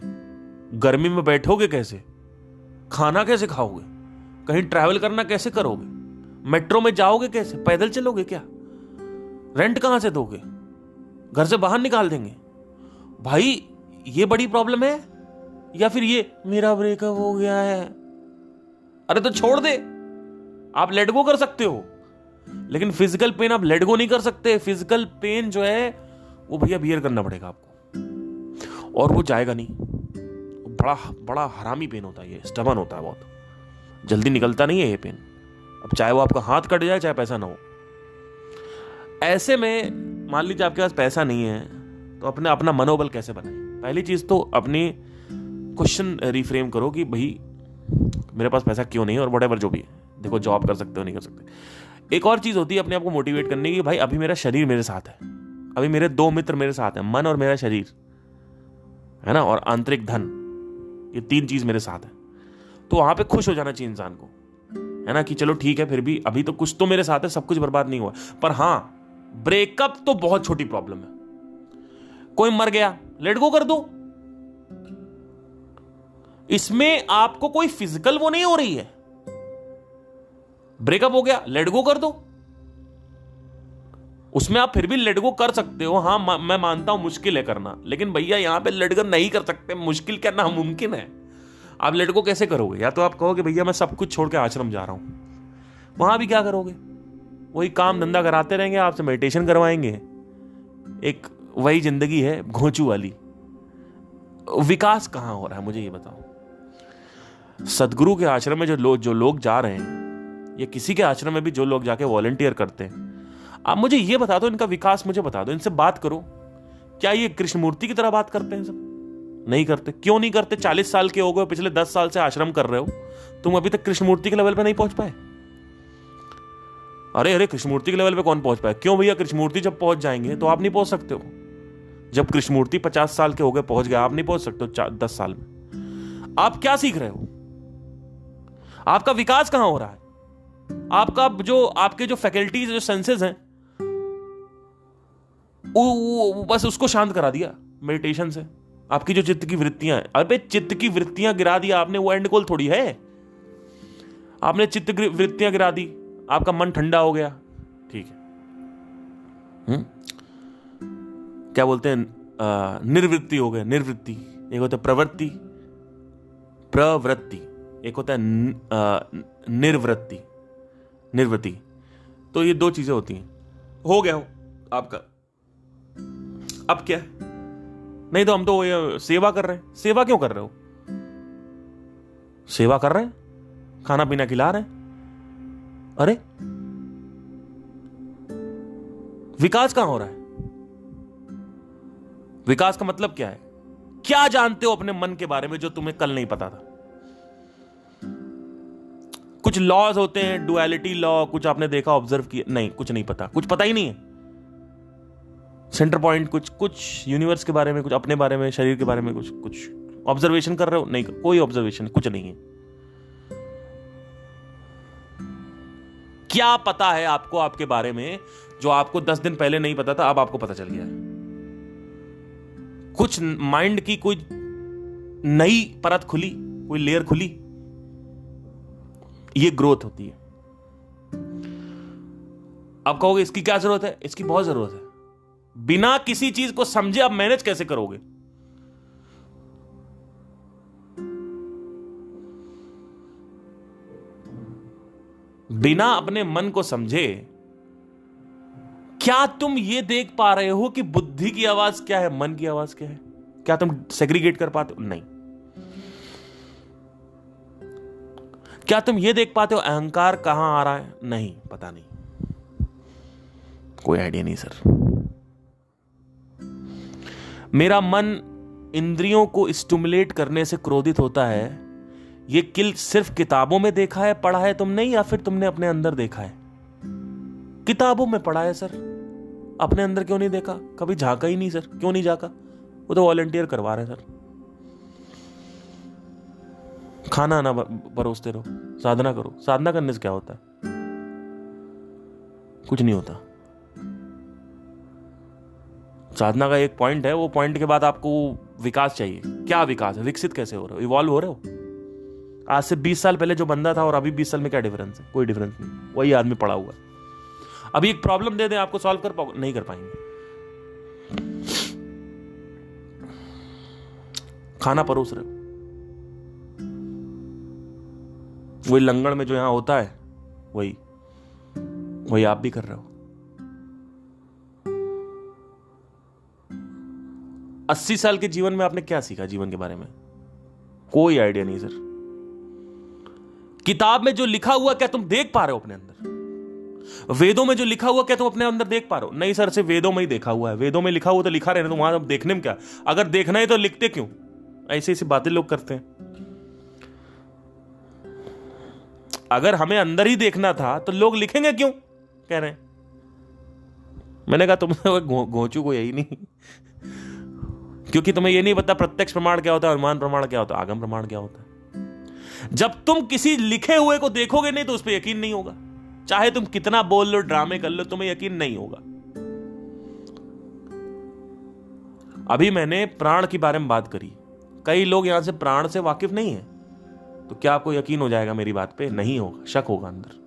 गर्मी में बैठोगे कैसे, खाना कैसे खाओगे, कहीं ट्रैवल करना कैसे करोगे, मेट्रो में जाओगे कैसे, पैदल चलोगे क्या, रेंट कहां से दोगे, घर से बाहर निकाल देंगे भाई। ये बड़ी प्रॉब्लम है। या फिर ये मेरा ब्रेकअप हो गया है, अरे तो छोड़ दे, आप लेट गो कर सकते हो। लेकिन फिजिकल पेन आप लेट गो नहीं कर सकते। फिजिकल पेन जो है वो भैया बियर करना पड़ेगा आपको, और वो जाएगा नहीं। बड़ा बड़ा हरामी पेन होता है, ये स्टबन होता है, बहुत जल्दी निकलता नहीं है ये पेन। अब चाहे वो आपका हाथ कट जाए, चाहे पैसा ना हो। ऐसे में मान लीजिए आपके पास पैसा नहीं है, तो अपना मनोबल कैसे बनाए। पहली चीज तो अपनी क्वेश्चन रिफ्रेम करो कि भाई मेरे पास पैसा क्यों नहीं है, और व्हाटएवर जो भी है, देखो जॉब कर सकते हो, नहीं कर सकते। एक और चीज होती है अपने आप को मोटिवेट करने की, भाई अभी मेरा शरीर मेरे साथ है, अभी मेरे 2 मित्र मेरे साथ हैं, मन और मेरा शरीर है ना, और आंतरिक धन, ये 3 चीज मेरे साथ है। तो वहां पे खुश हो जाना चाहिए इंसान को, है ना, कि चलो ठीक है, फिर भी अभी तो कुछ तो मेरे साथ है, सब कुछ बर्बाद नहीं हुआ। पर हां, ब्रेकअप तो बहुत छोटी प्रॉब्लम है। कोई मर गया, लेट गो कर दो। इसमें आपको कोई फिजिकल वो नहीं हो रही है। ब्रेकअप हो गया, लेट गो कर दो। उसमें आप फिर भी लेट गो कर सकते हो। हां, मैं मानता हूं मुश्किल है करना, लेकिन भैया यहां पे लेट गो नहीं कर सकते, मुश्किल क्या नामुमकिन है। आप लेट गो कैसे करोगे? या तो आप कहोगे भैया मैं सब कुछ छोड़ के आश्रम जा रहा हूं, वहां भी क्या करोगे? वही काम धंधा कराते रहेंगे, आपसे मेडिटेशन करवाएंगे, एक वही जिंदगी है घोंचू वाली। विकास कहां हो रहा है मुझे ये बताओ। सदगुरु के आश्रम में जो लोग जा रहे हैं, या किसी के आश्रम में भी जो लोग जाके वॉलंटियर करते हैं, आप मुझे ये बता दो, इनका विकास मुझे बता दो, इनसे बात करो। क्या ये कृष्णमूर्ति की तरह बात करते हैं? सब नहीं करते। क्यों नहीं करते? 40 साल के हो गए, पिछले 10 साल से आश्रम कर रहे हो, तुम अभी तक कृष्णमूर्ति के लेवल पे नहीं पहुंच पाए। अरे कृष्णमूर्ति के लेवल पे कौन पहुंच पाए? क्यों भैया? कृष्णमूर्ति जब पहुंच जाएंगे तो आप नहीं पहुंच सकते हो। जब कृष्णमूर्ति 50 साल के हो गए, पहुंच गए, आप नहीं पहुंच सकते हो 10 साल में। आप क्या सीख रहे हो? आपका विकास कहां हो रहा है? आपके जो फैकल्टीज, जो सेंसेस हैं, बस उसको शांत करा दिया मेडिटेशन से। आपकी जो चित्त की वृत्तियां हैं, अबे चित्त की वृत्तियां गिरा दिया आपने, वो एंड गोल थोड़ी है। आपने चित्त की वृत्तियां गिरा दी, आपका मन ठंडा हो गया, ठीक है। क्या बोलते हैं, निर्वृत्ति हो गए। निर्वृत्ति एक होता है प्रवृत्ति, एक होता है निर्वृत्ति। तो ये 2 चीजें होती हैं। हो गया हो आपका, अब क्या? नहीं तो हम तो ये सेवा कर रहे हैं। सेवा क्यों कर रहे हो? सेवा कर रहे हैं, खाना पीना खिला रहे हैं। अरे विकास कहां हो रहा है? विकास का मतलब क्या है? क्या जानते हो अपने मन के बारे में जो तुम्हें कल नहीं पता था? कुछ लॉज होते हैं, डुअलिटी लॉ, कुछ आपने देखा, ऑब्जर्व किया? नहीं, कुछ नहीं पता, कुछ पता ही नहीं है। सेंटर पॉइंट कुछ यूनिवर्स के बारे में, कुछ अपने बारे में, शरीर के बारे में कुछ ऑब्जर्वेशन कर रहे हो? नहीं, कोई ऑब्जर्वेशन कुछ नहीं है। क्या पता है आपको आपके बारे में जो आपको 10 दिन पहले नहीं पता था, अब आपको पता चल गया है? कुछ माइंड की कोई नई परत खुली, कोई लेयर खुली। ये ग्रोथ होती है। आप कहोगे इसकी क्या जरूरत है? इसकी बहुत जरूरत है। बिना किसी चीज को समझे आप मैनेज कैसे करोगे? बिना अपने मन को समझे क्या तुम ये देख पा रहे हो कि बुद्धि की आवाज क्या है, मन की आवाज क्या है? क्या तुम सेग्रीगेट कर पाते हो? नहीं। क्या तुम ये देख पाते हो अहंकार कहां आ रहा है? नहीं, पता नहीं, कोई आइडिया नहीं सर। मेरा मन इंद्रियों को स्टिमुलेट करने से क्रोधित होता है। ये सिर्फ किताबों में देखा है, पढ़ा है तुमने, या फिर तुमने अपने अंदर देखा है? किताबों में पढ़ा है सर, अपने अंदर क्यों नहीं देखा? कभी झांका ही नहीं सर। क्यों नहीं झांका? वो तो वॉलंटियर करवा रहे सर। खाना ना परोसते रहो, साधना करो। साधना करने से क्या होता है? कुछ नहीं होता। साधना का एक पॉइंट है, वो पॉइंट के बाद आपको विकास चाहिए। क्या विकास है? विकसित कैसे हो रहे हो, इवॉल्व हो रहे हो? आज से 20 साल पहले जो बंदा था और अभी 20 साल में क्या डिफरेंस है? कोई डिफरेंस नहीं, वही आदमी पड़ा हुआ। अभी एक प्रॉब्लम दे दें आपको, सॉल्व कर पाओगे? नहीं कर पाएंगे। खाना परोस रहे हो, वही लंगड़ में जो यहां होता है वही आप भी कर रहे हो। 80 साल के जीवन में आपने क्या सीखा जीवन के बारे में? कोई आइडिया नहीं सर। किताब में जो लिखा हुआ क्या तुम देख पा रहे हो अपने अंदर? वेदों में जो लिखा हुआ क्या तुम अपने अंदर देख पा रहे हो? नहीं सर, सिर्फ वेदों में ही देखा हुआ है। वेदों में लिखा हुआ तो लिखा रहने तो, वहां देखने में क्या? अगर देखना है तो लिखते क्यों? ऐसी ऐसी बातें लोग करते हैं। अगर हमें अंदर ही देखना था तो लोग लिखेंगे क्यों? कह रहे हैं। मैंने कहा तुम घोंचू को यही नहीं, क्योंकि तुम्हें यह नहीं पता प्रत्यक्ष प्रमाण क्या होता है, अनुमान प्रमाण क्या होता है, आगम प्रमाण क्या होता है। जब तुम किसी लिखे हुए को देखोगे नहीं तो उस पर यकीन नहीं होगा। चाहे तुम कितना बोल लो, ड्रामे कर लो, तुम्हें यकीन नहीं होगा। अभी मैंने प्राण के बारे में बात करी। कई लोग यहां से प्राण से वाकिफ नहीं है, तो क्या आपको यकीन हो जाएगा मेरी बात पे? नहीं होगा, शक होगा अंदर।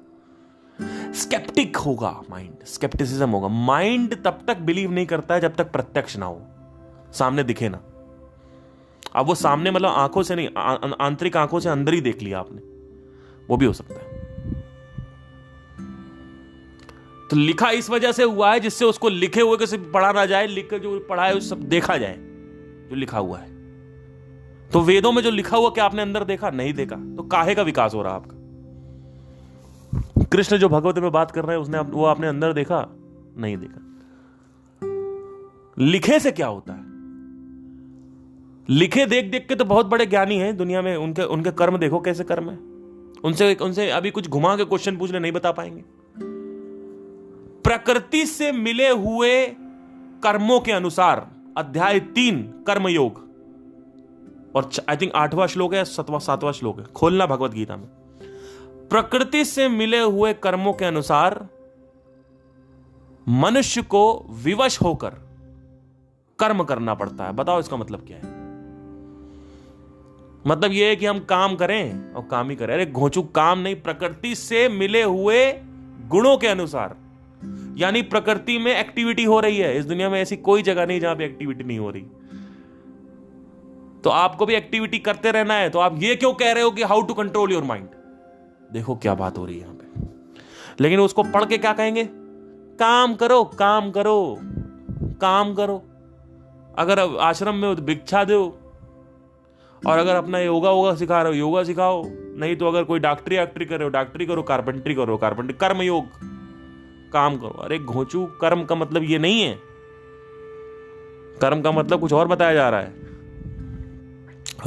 स्केप्टिक होगा माइंड, स्केप्टिसिज्म होगा। माइंड तब तक बिलीव नहीं करता है जब तक प्रत्यक्ष ना हो, सामने दिखे ना। अब वो सामने मतलब आंखों से नहीं, आंतरिक आंखों से अंदर ही देख लिया आपने, वो भी हो सकता है। तो लिखा इस वजह से हुआ है जिससे उसको लिखे हुए को सिर्फ पढ़ा ना जाए, लिख कर जो पढ़ा है वो सब देखा जाए जो लिखा हुआ है। तो वेदों में जो लिखा हुआ क्या आपने अंदर देखा? नहीं देखा। तो काहे का विकास हो रहा आपका? कृष्ण जो भगवत में बात कर रहे हैं उसने वो आपने अंदर देखा? नहीं देखा। लिखे से क्या होता है? लिखे देख देख के तो बहुत बड़े ज्ञानी हैं दुनिया में, उनके कर्म देखो कैसे कर्म है। उनसे अभी कुछ घुमा के क्वेश्चन पूछ ले, नहीं बता पाएंगे। प्रकृति से मिले हुए कर्मों के अनुसार अध्याय 3 कर्मयोग, और आई थिंक 8वां श्लोक है, 7वां श्लोक है, खोलना भगवत गीता में। प्रकृति से मिले हुए कर्मों के अनुसार मनुष्य को विवश होकर कर्म करना पड़ता है। बताओ इसका मतलब क्या है? मतलब यह है कि हम काम करें और काम ही करें। अरे घोंचू, काम नहीं, प्रकृति से मिले हुए गुणों के अनुसार, यानी प्रकृति में एक्टिविटी हो रही है। इस दुनिया में ऐसी कोई जगह नहीं जहां पे एक्टिविटी नहीं हो रही। तो आपको भी एक्टिविटी करते रहना है। तो आप ये क्यों कह रहे हो कि how to control your mind? देखो क्या बात हो रही है यहां पे। लेकिन उसको पढ़ के क्या कहेंगे? काम करो, काम करो, काम करो। अगर आश्रम में हो तो भिक्षा दो, और अगर अपना योगा सिखा रहे हो योगा सिखाओ, नहीं तो अगर कोई डॉक्टरी कर रहे हो डॉक्टरी करो, कारपेंट्री करो कारपेंट्री, कर्म योग, काम करो। अरे घोंचू, कर्म का मतलब ये नहीं है। कर्म का मतलब कुछ और बताया जा रहा है।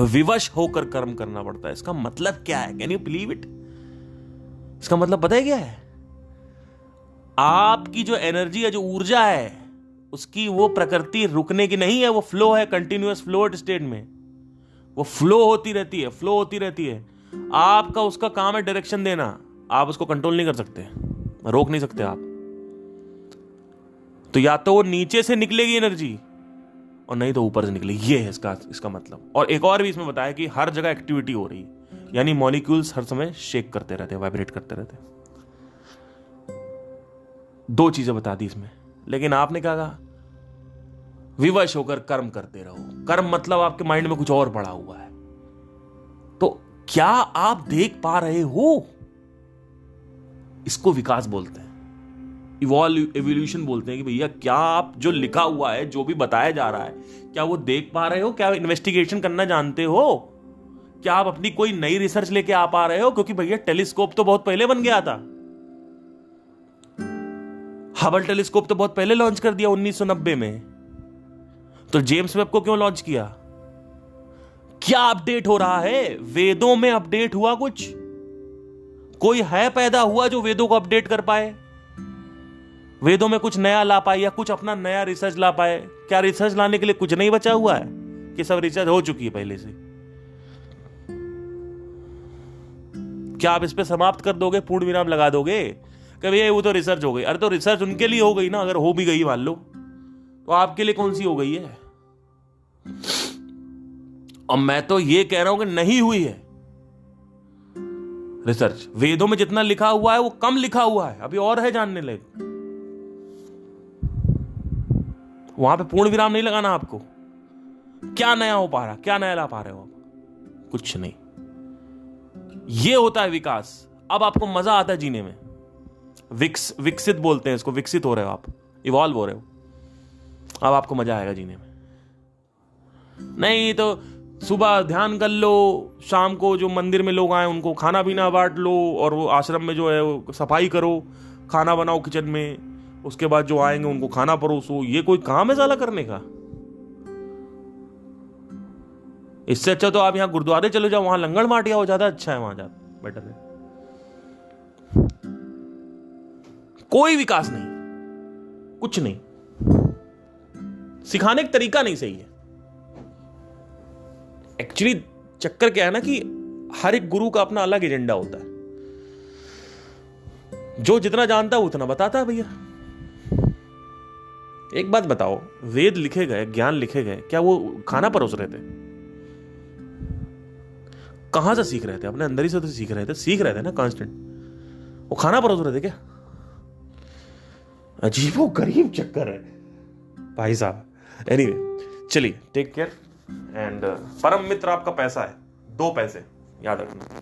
विवश होकर कर्म करना पड़ता है। इसका मतलब क्या है? Can you believe it? इसका मतलब पता है क्या है? आपकी जो एनर्जी है, जो ऊर्जा है, उसकी वो प्रकृति रुकने की नहीं है, वो फ्लो है, कंटिन्यूअस फ्लो स्टेट में वो फ्लो होती रहती है, फ्लो होती रहती है। आपका उसका काम है डायरेक्शन देना। आप उसको कंट्रोल नहीं कर सकते, रोक नहीं सकते आप। तो या तो वो नीचे से निकलेगी एनर्जी और नहीं तो ऊपर से निकलेगी। ये है इसका मतलब। और एक और भी इसमें बताया कि हर जगह एक्टिविटी हो रही है, यानी मॉलिक्यूल्स हर समय शेक करते रहते हैं, वाइब्रेट करते रहते हैं। 2 चीजें बता दी इसमें, लेकिन आपने क्या कहा? विवश होकर कर्म करते रहो। कर्म मतलब आपके माइंड में कुछ और पड़ा हुआ है। तो क्या आप देख पा रहे हो? इसको विकास बोलते हैं, एवोल्यूशन बोलते हैं कि भैया क्या आप जो लिखा हुआ है, जो भी बताया जा रहा है, क्या वो देख पा रहे हो? क्या इन्वेस्टिगेशन करना जानते हो? क्या आप अपनी कोई नई रिसर्च लेके आ पा रहे हो? क्योंकि भैया टेलीस्कोप तो बहुत पहले बन गया था। हबल टेलीस्कोप तो बहुत पहले लॉन्च कर दिया 1990 में। तो जेम्स वेब को क्यों लॉन्च किया? क्या अपडेट हो रहा है? वेदों में अपडेट हुआ कुछ? कोई है पैदा हुआ जो वेदों को अपडेट कर पाए, वेदों में कुछ नया ला पाए, या कुछ अपना नया रिसर्च ला पाए? क्या रिसर्च लाने के लिए कुछ नहीं बचा हुआ है कि सब रिसर्च हो चुकी है पहले से? क्या आप इस पे समाप्त कर दोगे, पूर्ण विराम लगा दोगे कि भैया वो तो रिसर्च हो गई? अरे तो रिसर्च उनके लिए हो गई ना, अगर हो भी गई मान लो, तो आपके लिए कौन सी हो गई है? और मैं तो ये कह रहा हूं कि नहीं हुई है रिसर्च। वेदों में जितना लिखा हुआ है वो कम लिखा हुआ है, अभी और है जानने लायक। वहां पे पूर्ण विराम नहीं लगाना आपको। क्या नया हो पा रहा, क्या नया ला पा रहे हो आप? कुछ नहीं। ये होता है विकास। अब आपको मजा आता है जीने में। विकसित बोलते हैं इसको, विकसित हो रहे हो आप, इवॉल्व हो रहे हो। अब आपको मजा आएगा जीने में। नहीं तो सुबह ध्यान कर लो, शाम को जो मंदिर में लोग आए उनको खाना पीना बांट लो, और वो आश्रम में जो है वो सफाई करो, खाना बनाओ किचन में, उसके बाद जो आएंगे उनको खाना परोसो। ये कोई काम है साला करने का? इससे अच्छा तो आप यहां गुरुद्वारे चले जाओ, वहां लंगड़ माटिया हो, ज्यादा अच्छा है, वहां जा बेटर है। कोई विकास नहीं, कुछ नहीं। सिखाने का तरीका नहीं सही है। एक्चुअली चक्कर क्या है ना कि हर एक गुरु का अपना अलग एजेंडा होता है। जो जितना जानता है उतना बताता है भैया। एक बात बताओ, वेद लिखे गए, ज्ञान लिखे गए, क्या वो खाना परोस रहे थे? कहां से सीख रहे थे? अपने अंदर ही से तो सीख रहे थे ना कांस्टेंट। वो खाना परोस रहे थे क्या? अजीबो गरीब चक्कर है भाई साहब। एनीवे, चलिए, टेक केयर। एंड परम मित्र आपका पैसा है, 2 पैसे याद रखना।